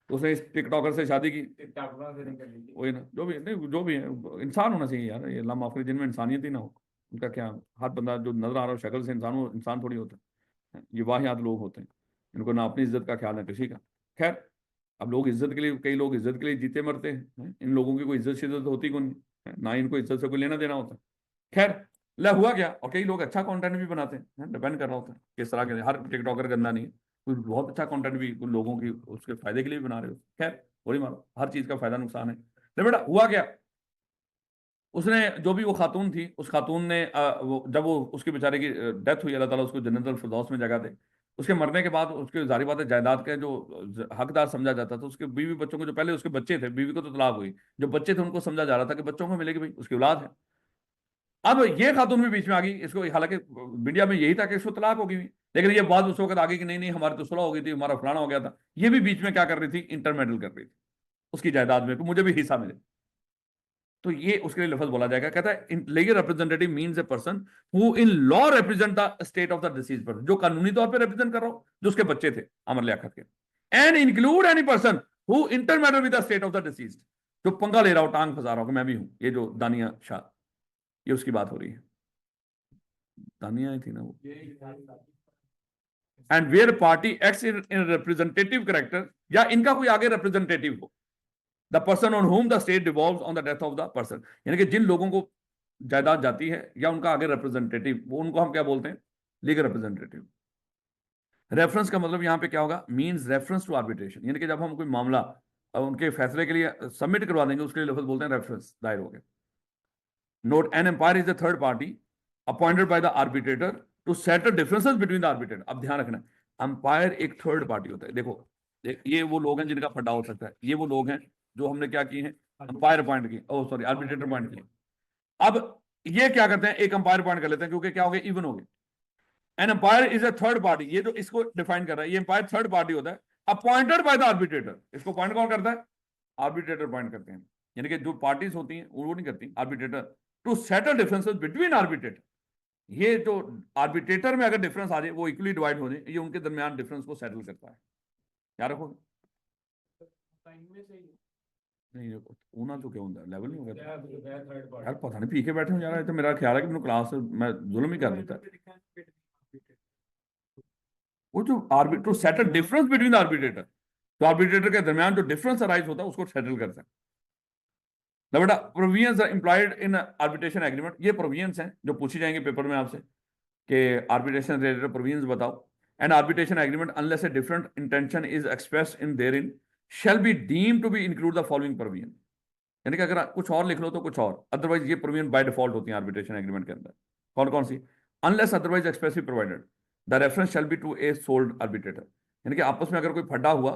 उसने इस टिकटॉकर से शादी की। वही ना, जो भी नहीं, जो भी है इंसान होना चाहिए यार, ये अल्लाह माफ करे जिनमें इंसानियत ही ना हो, उनका क्या? हर बंदा जो नजर आ रहा हो शक्ल से इंसान हो, इंसान थोड़ी होता है। ये वाहियात लोग होते हैं, इनको ना अपनी इज्जत का ख्याल है किसी का। खैर, अब लोग इज्जत के लिए, कई लोग इज्जत के लिए जीते मरते हैं, इन लोगों की कोई इज्जत शिज्जत होती कौन है, ना इनको इज्जत से कोई लेना देना होता है। खैर, ला हुआ क्या, और कई लोग अच्छा कंटेंट भी बनाते हैं, डिपेंड कर रहा होता है किस तरह के। हर टिकटॉकर गंदा नहीं है, कुछ बहुत अच्छा कंटेंट भी कुछ लोगों की उसके फायदे के लिए भी बना रहे हो। खैर, गोली मारो, हर चीज का फायदा नुकसान है। ले बेटा, हुआ क्या? उसने, जो भी वो खातून थी, उस खातून ने जब वो उसके बेचारे की डेथ हुई, अल्लाह ताला उसको जन्नतुल फिरदौस में जगह दे। उसके मरने के बाद उसके जारी बात है जायदाद के जो हकदार समझा जाता था, उसके बीवी बच्चों को, जो पहले उसके बच्चे थे, बीवी को तो तलाक हुई, जो बच्चे थे उनको समझा जा रहा था कि बच्चों को मिलेगी, भाई उसकी औलाद है। अब ये खातून भी बीच में आ गई, इसको हालांकि मीडिया में यही था कि इसको तलाक होगी, लेकिन ये बात उस वक्त आ गई कि नहीं नहीं हमारी तो सुलह हो गई थी, हमारा फलाना हो गया था। ये भी बीच में क्या कर रही थी? इंटरमेडल कर रही थी उसकी जायदाद में, तो मुझे भी हिस्सा मिले। तो ये उसके लिए लफ्ज बोला जाएगा। कहता है legal representative means a person who in law represent the state of the disease person, जो कानूनी तौर पे रिप्रेजेंट कर रहा हो, जो उसके बच्चे थे अमर लियाकत के। And include any person who intermeddle with the state of the deceased, जो पंगा ले रहा हो, टांग फंसा रहा हो कि मैं भी हूं, ये जो दानिया शाह, ये उसकी बात हो रही है। दानिया ही थी ना वो। And where party acts in representative character, या इनका कोई आगे रिप्रेजेंटेटिव हो, the person on whom the state devolves on the death of the person, यानी कि जिन लोगों को जायदाद जाती है या उनका आगे रिप्रेजेंटेटिव, वो उनको हम क्या बोलते हैं? Legal representative. रेफरेंस का मतलब यहां पे क्या होगा? मींस रेफरेंस टू आर्बिट्रेशन, यानी कि जब हम कोई मामला उनके फैसले के लिए सबमिट करवा देंगे, उसके लिए लफ्ज बोलते हैं रेफरेंस दायर हो गया। Note, an umpire is the third party appointed by the arbitrator to settle differences between the arbitrator. अब ध्यान रखना, अंपायर एक थर्ड पार्टी होता है। देखो, ये वो लोग हैं जिनका फड्डा हो सकता है, ये वो लोग हैं जो हमने क्या किए हैं? अंपायर अपॉइंट किए, ओ सॉरी, आर्बिट्रेटर अपॉइंट किए। अब ये क्या करते हैं? एक अंपायर अपॉइंट कर लेते हैं, क्योंकि क्या हो गया? इवन हो गया। An umpire is a third party, ये जो इसको डिफाइन कर रहा है, ये अंपायर थर्ड पार्टी होता है अपॉइंटेड बाय द आर्बिट्रेटर। इसको अपॉइंट कौन करता है? आर्बिट्रेटर अपॉइंट करते हैं। यानी कि जो पार्टीज होती हैं वो नहीं करती, arbitrator. To settle differences between arbitrator, ये जो आर्बिट्रेटर में अगर डिफरेंस आ जाए, वो इक्वली डिवाइड हो जाए, ये उनके दरमियान डिफरेंस को सेटल करता है। याद रखो। नहीं देखो, ऊना तो क्या होता है, लेवल नहीं हो गया यार, पता नहीं पी के बैठे हूँ यार, तो मेरा ख्याल है कि मैंने क्लास में जुल्म ही कर देता है। वो जो arbitrator settle difference between the arbitrator, तो आर्बिट्रेटर के दरमियान जो डिफरेंस अराइज होता है उसको सेटल करता है। बेटा, provisions are employed in arbitration agreement, ये प्रोविजंस हैं जो पूछी जाएंगे पेपर में आपसे कि आर्बिट्रेशन रिलेटेड प्रोविजंस बताओ। And arbitration agreement unless a different intention is expressed in therein shall be deemed to be include the following provision, यानी कि अगर कुछ और लिख लो तो कुछ और, अदरवाइज ये प्रोविजन बाय डिफॉल्ट होती है आर्बिट्रेशन एग्रीमेंट के अंदर। कौन कौन सी? Unless otherwise expressly provided the reference shall be to a sole arbitrator. यानी कि आपस में अगर कोई फड्डा हुआ,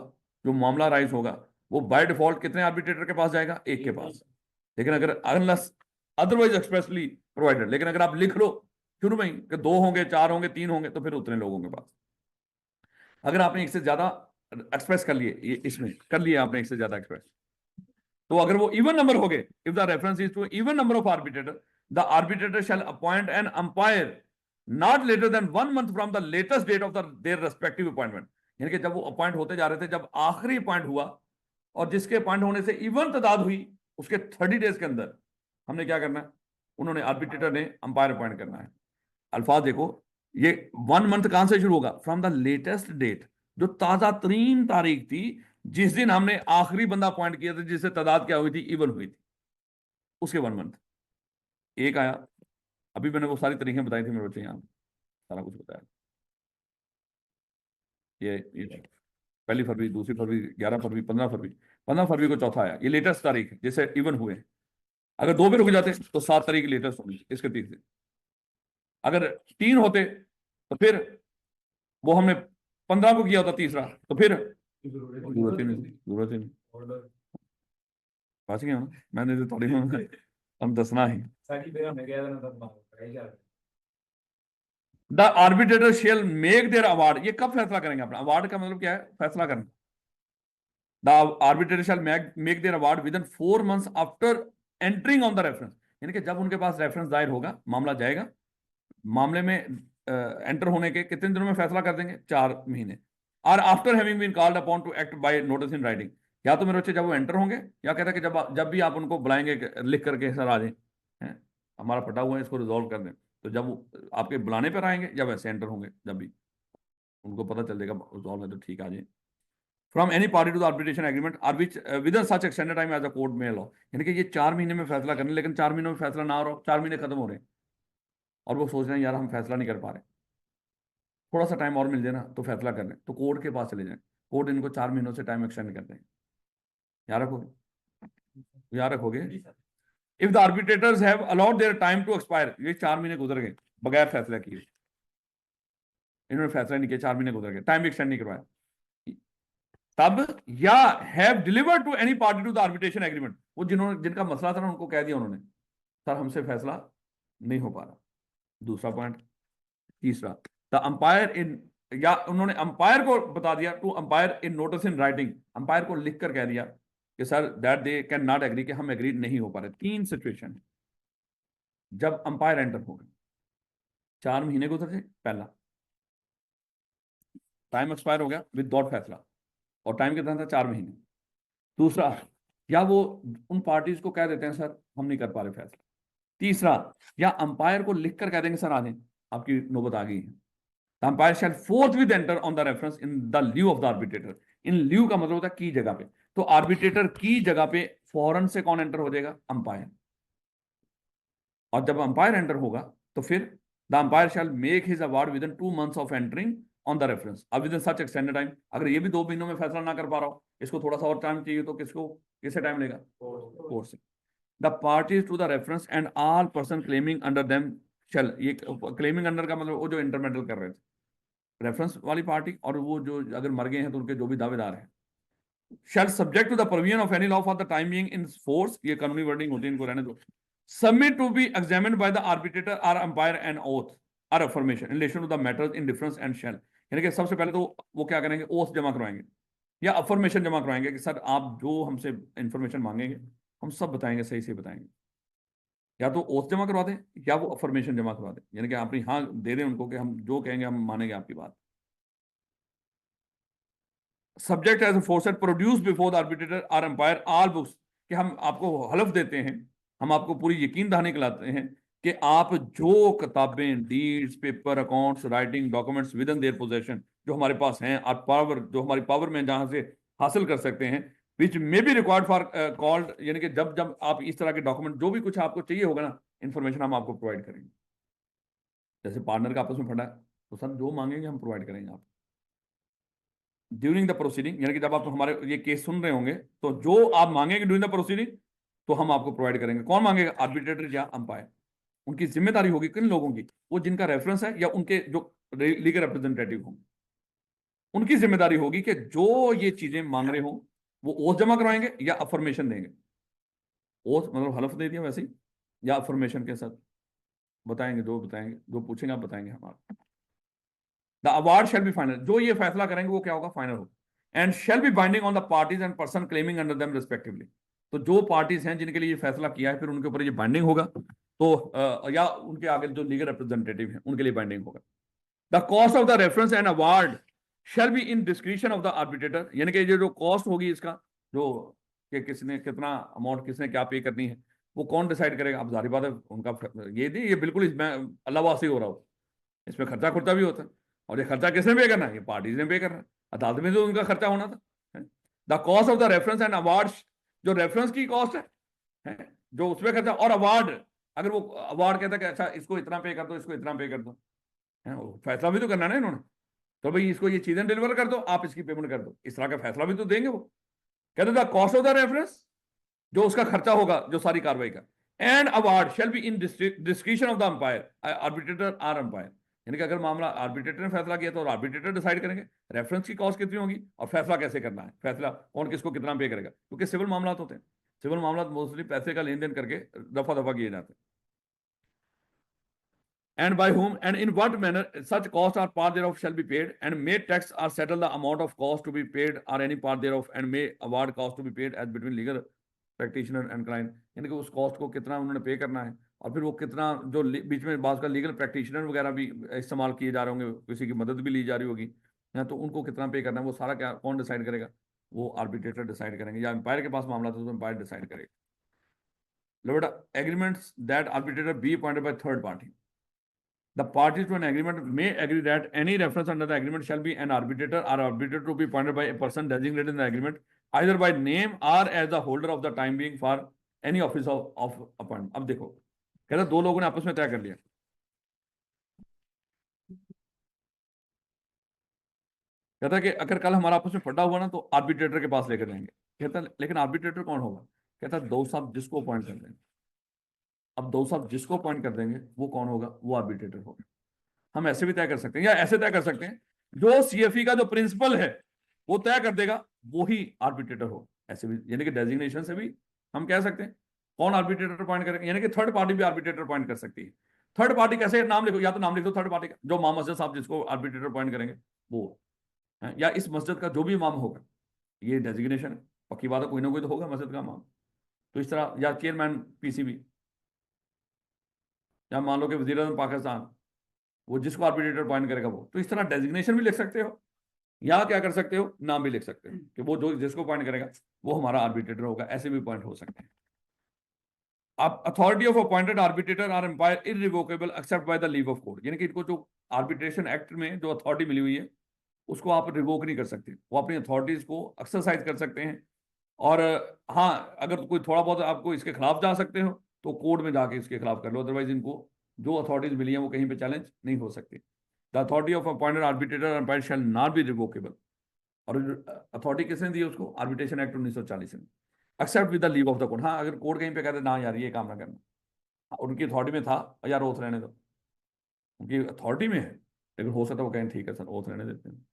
जो मामला राइज होगा, वो बाय डिफॉल्ट कितने आर्बिट्रेटर के पास जाएगा? एक के पास। लेकिन अगर अनलेस अदरवाइज एक्सप्रेसली प्रोवाइडेड, लेकिन अगर आप लिख लो शुरू में ही कि 2 होंगे, 4 होंगे, 3 होंगे, तो फिर उतने लोगों के पास। अगर आपने एक से ज्यादा एक्सप्रेस कर लिए, ये इसमें कर लिया आपने एक से ज्यादा एक्सप्रेस, तो अगर वो इवन नंबर हो गए, if the reference is to even number of arbitrator, the arbitrator shall appoint an umpire not later than 1 month from the latest date of their respective appointment. यानी कि जब वो अपॉइंट होते जा रहे थे, जब आखिरी अपॉइंट हुआ और जिसके अपॉइंट होने से इवन तादाद हुई, उसके 30 डेज के अंदर हमने क्या करना है? उन्होंने आर्बिट्रेटर ने अंपायर अपॉइंट करना है। अल्फाज देखो, ये 1 month कहां से शुरू होगा? फ्रॉम द लेटेस्ट डेट, जो ताजा तरीन तारीख थी, जिस दिन हमने आखिरी बंदा अपॉइंट किया था, जिससे तादाद क्या हुई थी? इवन हुई थी, उसके 1 month। एक आया, अभी मैंने वो सारी तरीकें बताई थी मेरे बच्चे, यहाँ सारा कुछ बताया। ये 1 फरवरी, 2 फरवरी, 11 फरवरी, 15 फरवरी, 15 फरवरी को चौथा आया। ये लेटेस्ट तारीख है जिससे इवन हुए। अगर 2 भी रुक जाते तो 7 तारीख लेटेस्ट होगी इसके तीसरे। अगर 3 होते तो फिर वो हमने 15 को किया होता तीसरा, तो फिर जरूरत ही नहीं। बच गया ना, मैंने तो थोड़ी हम दसना ही। The arbitrator shall make their award. ये कब फैसला करेंगे? अपना अवार्ड का मतलब क्या है? फैसला करना। The arbitrator shall make their award with in 4 months after entering on the reference. यानी कि जब उनके पास रेफरेंस दायर होगा, मामला जाएगा, मामले में एंटर होने के कितने दिनों में फैसला कर देंगे? 4 महीने। और after having been called upon to act by notice in writing. या तो मेरे बच्चे जब वो एंटर होंगे, या कहते हैं कि जब भी आप उनको बुलाएंगे लिख करके, सर आ जाए, हमारा फटा हुआ है, इसको रिजॉल्व कर दें, तो जब वो आपके बुलाने पर आएंगे या वैसे एंटर होंगे, जब भी उनको पता चल जाएगा रिजॉल्व है तो ठीक, आ जाए। From any party to the arbitration agreement or which within such extended time as a court में लॉ। यानी कि ये 4 महीने में फैसला करने, लेकिन 4 महीनों में फैसला ना हो रहा, 4 महीने खत्म हो रहे हैं और वो सोच रहे हैं यार हम फैसला नहीं कर पा रहे, थोड़ा सा टाइम और मिल जाए ना तो फैसला कर लें, तो कोर्ट के पास चले जाएं। कोर्ट इनको 4 महीनों से टाइम एक्सटेंड कर दें। याद रखोगे? याद रखोगे? If the arbitrators have allowed their time to expire, ये 4 महीने गुजर गए बगैर फैसला किए, इन्होंने फैसला नहीं किया, 4 महीने गुजर गए, टाइम एक्सटेंड नहीं करवाया, तब या have delivered to any party to the arbitration agreement, वो जिनका मसला था ना, उनको कह दिया उन्होंने, सर हमसे फैसला नहीं हो पा रहा। दूसरा पॉइंट। तीसरा, द अंपायर इन, या उन्होंने अंपायर को बता दिया, to umpire in notice in writing, umpire को लिख कर कह दिया कि sir that they can not agree, कि हम एग्री नहीं हो पा रहे। 3 सिचुएशन है जब अंपायर एंटर होगा। 4 महीने गुजर जाए, पहला टाइम एक्सपायर हो गया विदाउट फैसला, और टाइम कितना था? 4 महीने। दूसरा, या वो उन पार्टीज को कह देते हैं सर हम नहीं कर पा रहे फैसला। तीसरा, या अंपायर को लिखकर कह देंगे सर आ जाए, आपकी नौबत आ गई है। The umpire shall forthwith enter on the reference in the lieu of the arbitrator. In lieu का मतलब होता है की जगह पे, तो आर्बिट्रेटर की जगह पे फौरन से कौन एंटर हो जाएगा? अंपायर। और जब अंपायर एंटर होगा तो फिर the umpire shall make his award within 2 months of entering on the reference. अब within such extended time, अगर ये भी 2 महीनों में फैसला ना कर पा रहा हो, इसको थोड़ा सा और टाइम चाहिए, तो किससे टाइम लेगा? कोर्ट से। The parties to the reference and all person claiming under them shall, ये क्लेमिंग अंडर का मतलब वो जो इंटरमेंटल कर रहे थे, रेफरेंस वाली पार्टी, और वो जो अगर मर गए हैं तो उनके जो भी दावेदार हैं, shall subject to the provision of any law for the time being in force, ये कानूनी वर्डिंग होती है, इनको रहने दो, submit to be examined by the arbitrator और अंपायर एन ओथ और affirmation in relation to the matters in difference and shall. यानी कि सबसे पहले तो वो क्या करेंगे? ओथ जमा करवाएंगे या अफर्मेशन जमा करवाएंगे कि सर आप जो हमसे इंफॉर्मेशन मांगेंगे हम सब बताएंगे, सही से बताएंगे। या तो ओथ जमा करवा दें या वो अफर्मेशन जमा करवा दें, यानी कि आप हाँ दे दें उनको कि हम जो कहेंगे हम मानेंगे आपकी बात। Subject as forced produce before the arbitrator और अंपायर ऑल बुक्स, कि हम आपको हलफ देते हैं, हम आपको पूरी यकीन दहानी दिलाते हैं कि आप जो किताबें, deeds, paper, accounts, writing documents with in their possession, जो हमारे पास हैं, और पावर जो हमारी पावर में जहां से हासिल कर सकते हैं, which may be required for called, यानी कि जब जब आप इस तरह के डॉक्यूमेंट, जो भी कुछ आपको चाहिए होगा ना इन्फॉर्मेशन, हम आपको प्रोवाइड करेंगे। जैसे पार्टनर का आपस में फंडा है, तो सर जो मांगेंगे हम प्रोवाइड करेंगे आप ड्यूरिंग द प्रोसीडिंग, यानी कि जब आप हमारे ये केस सुन रहे होंगे तो जो आप मांगेंगे ड्यूरिंग द प्रोसीडिंग, तो हम आपको प्रोवाइड करेंगे। कौन मांगेगा? आर्बिट्रेटर या अंपायर, उनकी जिम्मेदारी होगी किन लोगों की, वो जिनका रेफरेंस है या उनके जो लीगल रिप्रेजेंटेटिव होंगे, उनकी जिम्मेदारी होगी कि जो ये चीजें मांग रहे हो वो ओथ जमा करवाएंगे या अफर्मेशन देंगे। ओथ मतलब हलफ दे दिया वैसे ही, या अफर्मेशन के साथ बताएंगे, जो बताएंगे, जो पूछेंगे आप बताएंगे हमारा। The award shall be final, जो ये फैसला करेंगे वो क्या होगा, फाइनल होगा। And shall be binding on the parties and person claiming under them respectively. तो जो पार्टीज हैं जिनके लिए ये फैसला किया है फिर उनके ऊपर ये बाइंडिंग होगा, तो या उनके आगे जो लीगल रिप्रेजेंटेटिव हैं उनके लिए बाइंडिंग होगा। The cost of the reference and award shall be in description of the arbitrator, यानी कि ये जो कॉस्ट होगी इसका, जो कि किसने कितना अमाउंट किसने क्या पे करनी है वो कौन डिसाइड करेगा। अब जाहिर बात है उनका ये नहीं, ये बिल्कुल इसमें अल्लाहवासी हो रहा हो, इसमें खर्चा खुर्चा भी होता है, और ये खर्चा किसने पे करना है, ये पार्टीज ने पे करना है, अदालत में तो उनका खर्चा होना था। The cost of the reference and award, जो रेफरेंस की कॉस्ट है जो उसमें खर्चा, और अवार्ड अगर वो अवार्ड कहता है कि अच्छा इसको इतना पे कर दो, इसको इतना पे कर दो, फैसला भी तो करना है ना इन्होंने, तो भाई इसको ये चीजें डिलीवर कर दो, आप इसकी पेमेंट कर दो, इस तरह का फैसला भी तो देंगे वो। कहते the cost of the reference, जो उसका खर्चा होगा जो सारी कार्रवाई का, and award shall be in description of the umpire, arbitrator or umpire, यानी कि अगर मामला आर्बिट्रेटर ने फैसला किया तो आर्बिट्रेटर डिसाइड करेंगे रेफरेंस की कॉस्ट कितनी होगी और फैसला कैसे करना है, फैसला कौन किसको कितना पे करेगा, क्योंकि सिविल मामला होते हैं, सिविल मामला मोस्टली पैसे का लेन देन करके दफा दफा किए जाते हैं। And by whom and in what manner such costs or part thereof shall be paid, and may tax or settle the amount of cost to be paid or any part thereof, and may award cost to be paid as between legal practitioner and client, यानी कि उस cost को कितना उन्होंने पे करना है, और फिर वो कितना जो बीच में बात का लीगल प्रैक्टिशनर वगैरह भी इस्तेमाल किए जा रहे होंगे, किसी की मदद भी ली जा रही होगी, तो उनको कितना पे करना है वो सारा क्या कौन डिसाइड करेगा, वो आर्बिट्रेटर डिसाइड करेंगे, या एम्पायर के पास मामला था तो एम्पायर डिसाइड करेगा। Lord, agreements that arbitrator be appointed by third party. The parties to an agreement may agree that any reference under the agreement shall be an arbitrator or arbitrator to be appointed by a person designated in the agreement, either by name or as the holder of the time being for any office of appointment. अब देखो कहता दो लोगों ने आपस में तय कर लिया, कहता कि अगर कल हमारा आपस में फटा हुआ ना तो आर्बिट्रेटर के पास लेकर जाएंगे। कहता लेकिन आर्बिट्रेटर कौन होगा, कहता दो साहब जिसको अपॉइंट कर देंगे। अब दो साहब जिसको अपॉइंट कर देंगे वो कौन होगा, वो आर्बिट्रेटर होगा। हम ऐसे भी तय कर सकते हैं या ऐसे तय कर सकते हैं, जो सीएफई का जो प्रिंसिपल है वो तय कर देगा वो ही आर्बिट्रेटर हो, ऐसे भी यानी कि डेजिग्नेशन से भी हम कह सकते हैं कौन आर्बिट्रेटर अपॉइंट करेगा, यानी कि थर्ड पार्टी भी आर्बिट्रेटर अपॉइंट कर सकती है। थर्ड पार्टी कैसे, नाम लिखो, या तो नाम लिख दो थर्ड पार्टी का, जो इमाम मस्जिद साहब जिसको आर्बिट्रेटर अपॉइंट करेंगे वो है, या इस मस्जिद का जो भी इमाम होगा, ये डेजिग्नेशन है, पक्की बात है कोई ना कोई तो होगा मस्जिद का इमाम, तो इस तरह, या चेयरमैन पीसीबी, या मान लो कि वजीर आज़म पाकिस्तान, वो जिसको आर्बिट्रेटर अपॉइंट करेगा वो, तो इस तरह डेजिग्नेशन भी लिख सकते हो, या क्या कर सकते हो नाम भी लिख सकते हो कि वो जो जिसको अपॉइंट करेगा वो हमारा आर्बिट्रेटर होगा, ऐसे भी पॉइंट हो सकते हैं। अब authority of appointed arbitrator or umpire irrevocable except by the leave of court, यानी कि इनको जो आर्बिट्रेशन एक्ट में जो अथॉरिटी मिली हुई है उसको आप रिवोक नहीं कर सकते, वो अपनी अथॉरिटीज को एक्सरसाइज कर सकते हैं, और हाँ अगर कोई थोड़ा बहुत आपको इसके खिलाफ जा सकते हो तो कोर्ट में जाके इसके खिलाफ कर लो, अदरवाइज इनको जो अथॉरिटीज मिली हैं वो कहीं पे चैलेंज नहीं हो सकती। The authority of appointed arbitrator umpire shall not be revocable, और अथॉरिटी किसने दी उसको, आर्बिट्रेशन एक्ट 1940 में, except with the leave of the court. हाँ अगर कोर्ट कहीं पे कहते ना यार ये काम ना करना, उनकी अथॉरिटी में था यार ओथ रहने दो, उनकी अथॉरिटी में है, लेकिन हो सकता है वो कहें ठीक है सर ओथ रहने देते हैं,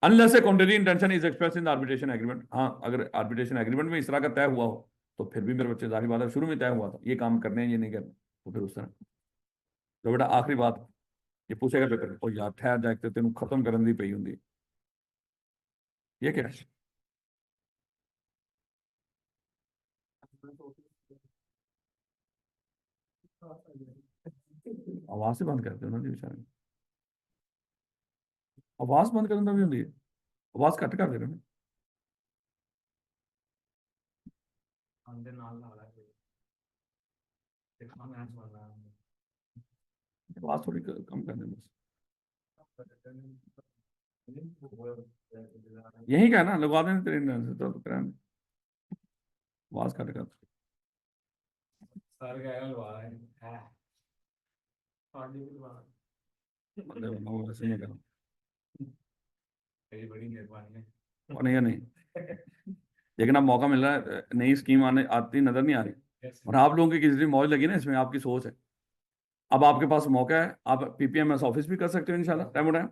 unless A contrary intention is express in the arbitration agreement. हाँ अगर आर्बिट्रेशन एग्रीमेंट में इस तरह का तय हुआ हो तो फिर भी मेरे बच्चे, जाहिर बात है शुरू में तय हुआ था ये काम करने हैं ये नहीं करना, तो फिर उस तरह। तो बेटा आखिरी बात ये पूछेगा पेपर, ओ यार ठहर जाए तो तेन खत्म करने दी पई होंगी, ये क्या है, आवाज से बंद करते हो ना जी बेचारे, आवाज बंद करने भी होंगी, आवाज कट कर दे रहे अंदर नाल ला रहा है देखा मैच बन रहा है आवाज थोड़ी कम कर दे बस, यही क्या है ना लगवा देना तेरे इंटरनेट से तो कराने, आवाज कट कर सर गया लवा रहा है पार्टी भी लवा वैसे नहीं करो, तेरी बड़ी मेहरबानी है और नहीं नहीं, लेकिन अब मौका मिल रहा है, नई स्कीम आने आती नजर नहीं आ रही, Yes, और आप लोगों की किसी मौज लगी ना इसमें, आपकी सोच है। अब आपके पास मौका है, आप पीपीएमएस ऑफिस भी कर सकते हो इंशाल्लाह टाइम टाइम,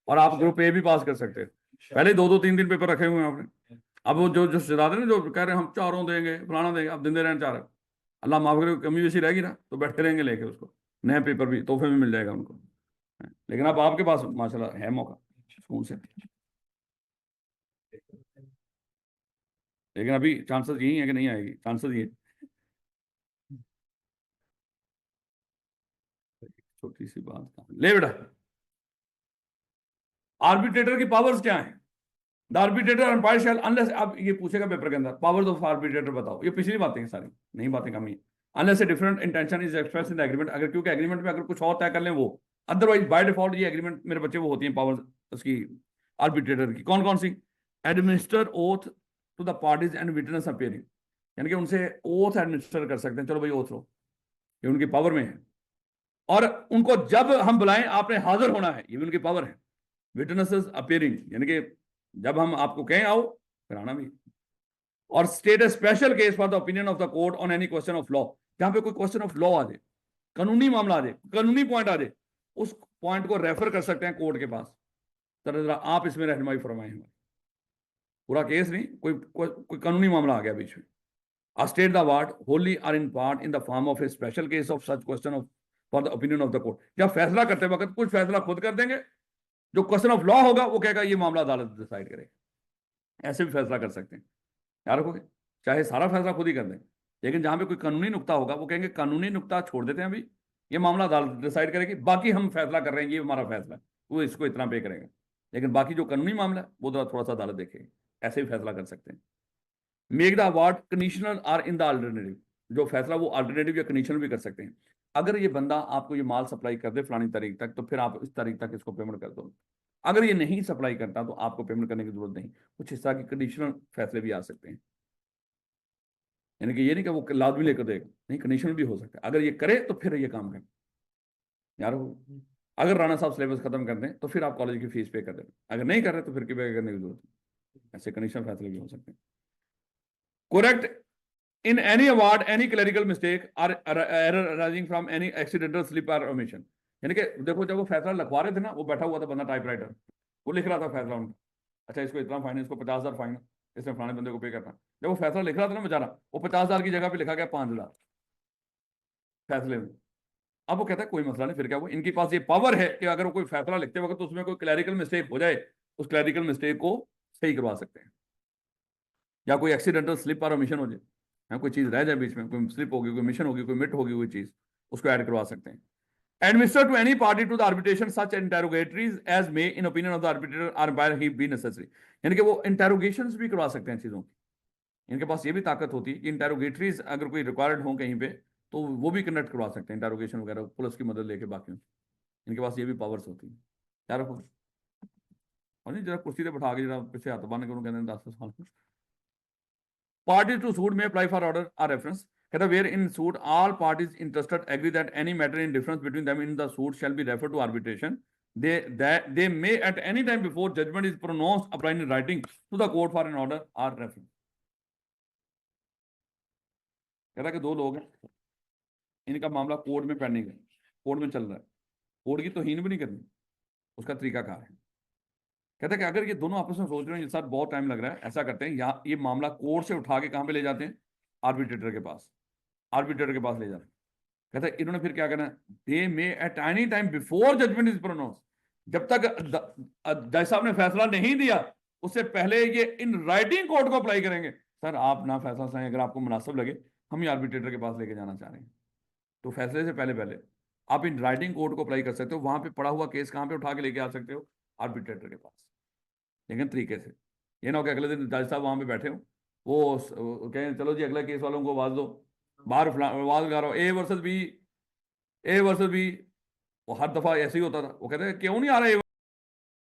और आप ग्रुप ए भी पास कर सकते हो। पहले 2-2 3 दिन पेपर रखे हुए हैं आपने। अब वो जो जो सिद्धार्थ ने जो कह रहे हैं हम चारों देंगे फलाना देंगे, अब दिन दे रहे हैं चार, अल्लाह माफ करे कमी वैसी रहेगी ना तो बैठे रहेंगे लेके उसको, नए पेपर भी तोहफे में मिल जाएगा उनको। लेकिन अब आपके पास माशाल्लाह है मौका सुकून से। लेकिन अभी चांसेस यही है कि नहीं आएगी, चांसेस ये छोटी सी बात का ले बेटा। आर्बिट्रेटर की पावर्स क्या है? द आर्बिट्रेटर इम्पार्शियल अनलेस, अब ये पूछेगा पेपर के अंदर पावर्स ऑफ आर्बिट्रेटर बताओ, ये पिछली बातें हैं सारी, नई बातें कम ही। Unless a different intention is express in the agreement, अगर क्योंकि एग्रीमेंट में अगर कुछ और तय कर लें वो, अदरवाइज बाय डिफॉल्ट ये एग्रीमेंट मेरे बच्चे वो होती हैं पावर्स उसकी आर्बिट्रेटर की। कौन कौन सी? Administer oath to the parties and witness appearing, यानी कि उनसे ओथ एडमिनिस्टर कर सकते हैं, चलो भाई ओथ लो, ये उनकी पावर में है। और उनको जब हम बुलाएं आपने हाजिर होना है, ये भी उनकी पावर है। विटनेसेस अपीयरिंग, यानी कि जब हम आपको कहें आओ फिर आना भी। और state A special case for the opinion of the court on any question of law, जहां पे कोई क्वेश्चन ऑफ लॉ आ जाए, कानूनी मामला आ जाए, कानूनी पॉइंट आ जाए, उस पॉइंट को रेफर कर सकते हैं कोर्ट के पास, जरा जरा आप इसमें रहनुमाई फरमाएं हमें। पूरा केस नहीं, कोई कानूनी मामला आ गया बीच में। A state the award wholly or in part in the form of a special case of such question of for the opinion of the court, या फैसला करते वक्त कुछ फैसला खुद कर देंगे, जो क्वेश्चन ऑफ लॉ होगा वो कहेगा ये मामला अदालत डिसाइड करेगा, ऐसे भी फैसला कर सकते हैं। याद रखोगे, चाहे सारा फैसला खुद ही कर दें, लेकिन जहां पे कोई कानूनी नुक्ता होगा वो कहेंगे कानूनी नुक्ता छोड़ देते हैं अभी, ये मामला अदालत डिसाइड करेगी, बाकी हम फैसला कर रहे हैं, ये हमारा फैसला है, वो इसको इतना पे करेगा, लेकिन बाकी जो कानूनी मामला है वो थोड़ा सा अदालत देखेगी। ऐसे भी फैसला कर सकते हैं। Make the award conditional or in the alternative, जो फैसला वो अल्टरनेटिव या कंडीशनल भी कर सकते हैं। अगर ये बंदा आपको ये माल सप्लाई कर दे फलानी तारीख तक तो फिर आप इस तारीख तक इसको पेमेंट कर दो, अगर ये नहीं सप्लाई करता तो आपको पेमेंट करने की जरूरत नहीं। कुछ हिस्सा की कंडीशनल फैसले भी आ सकते हैं, यानी कि ये नहीं कि वो लाजमी लेकर देगा, नहीं, कंडीशनल भी हो सकता है। अगर ये करे तो फिर ये काम करें यार। अगर राणा साहब सिलेबस खत्म कर दें तो फिर आप कॉलेज की फीस पे कर दें, अगर नहीं कर रहे तो फिर पे करने की जरूरत है। ऐसे कंडीशनल फैसले भी हो सकते हैं। Correct in any award any clerical mistake or error arising from any accidental slip or omission, यानी कि देखो जब वो फैसला लिखवा रहे थे ना, वो बैठा हुआ था बंदा टाइपराइटर, वो लिख रहा था फैसला उनका, अच्छा इसको इतना फाइन, इसको 50,000 फाइन, इसने फलाने बंदे को पे करना। जब वो फैसला लिख रहा था ना बेचारा, वो 50,000 की जगह पे लिखा गया 5,000 फैसले में। अब वो कहता है कोई मसला नहीं, फिर क्या, वो इनके पास ये पावर है कि अगर वो कोई फैसला लिखते वक्त तो उसमें कोई क्लैरिकल मिस्टेक हो जाए, उस क्लैरिकल मिस्टेक को सही करवा सकते हैं, या कोई एक्सीडेंटल स्लिप और ओमिशन हो जाए, या कोई चीज रह जाए बीच में, कोई स्लिप होगी, कोई मिशन होगी, कोई मिट होगी, कोई चीज, उसको ऐड करवा सकते हैं। Administer to any party to the arbitration such interrogatories as may in opinion of the arbitrator or by he be necessary, यानी कि वो इंटेरोगेशंस भी करवा सकते हैं चीजों की। इनके पास ये भी ताकत होती है कि इंटेरोगेटरीज अगर कोई रिक्वायर्ड हो कहीं पे तो वो भी कंडक्ट करवा सकते हैं, इंटेरोगेशन वगैरह पुलिस की मदद लेके, बाकी इनके पास ये भी पावर्स होती है। क्या रखो और नहीं, जरा कुर्सी पे बैठा के जरा पीछे हाथ बांध के कहते हैं 10 साल कुछ। Parties to suit may apply for order or reference. कहता where in suit all parties interested agree that any matter in difference between them in the suit shall be referred to arbitration. They may at any time before judgment is pronounced apply in writing to the court for an order or reference. कहता कि दो लोग हैं, इनका मामला court में pending है, court में चल रहा है, कोर्ट की तौहीन भी नहीं करनी, उसका तरीका क्या है। कहता कि अगर ये दोनों आपस में सोच रहे हैं ये सर बहुत टाइम लग रहा है, ऐसा करते हैं यहाँ ये मामला कोर्ट से उठा के कहाँ पे ले जाते हैं, आर्बिट्रेटर के पास, आर्बिट्रेटर के पास ले जाते हैं। कहता है इन्होंने फिर क्या करना है, they may at any time before judgement is pronounce, जब तक जज साहब ने फैसला नहीं दिया उससे पहले ये इन राइटिंग कोर्ट को अप्लाई करेंगे, सर आप ना फैसला सुनाएं, अगर आपको मुनासिब लगे हम ये आर्बिट्रेटर के पास लेके जाना चाह रहे हैं, तो फैसले से पहले पहले आप इन राइटिंग कोर्ट को अप्लाई कर सकते हो, वहां पे पड़ा हुआ केस कहाँ पे उठा के लेके आ सकते हो, आर्बिट्रेटर के पास, लेकिन तरीके से। ये ना हो कि अगले दिन जज साहब वहां पे बैठे हो, वो कहें चलो जी अगले केस वालों को आवाज दो, बाहर आवाज लगा रहा हो ए वर्सेस बी, वो हर दफा ऐसे ही होता था, वो कहते हैं क्यों नहीं आ रहा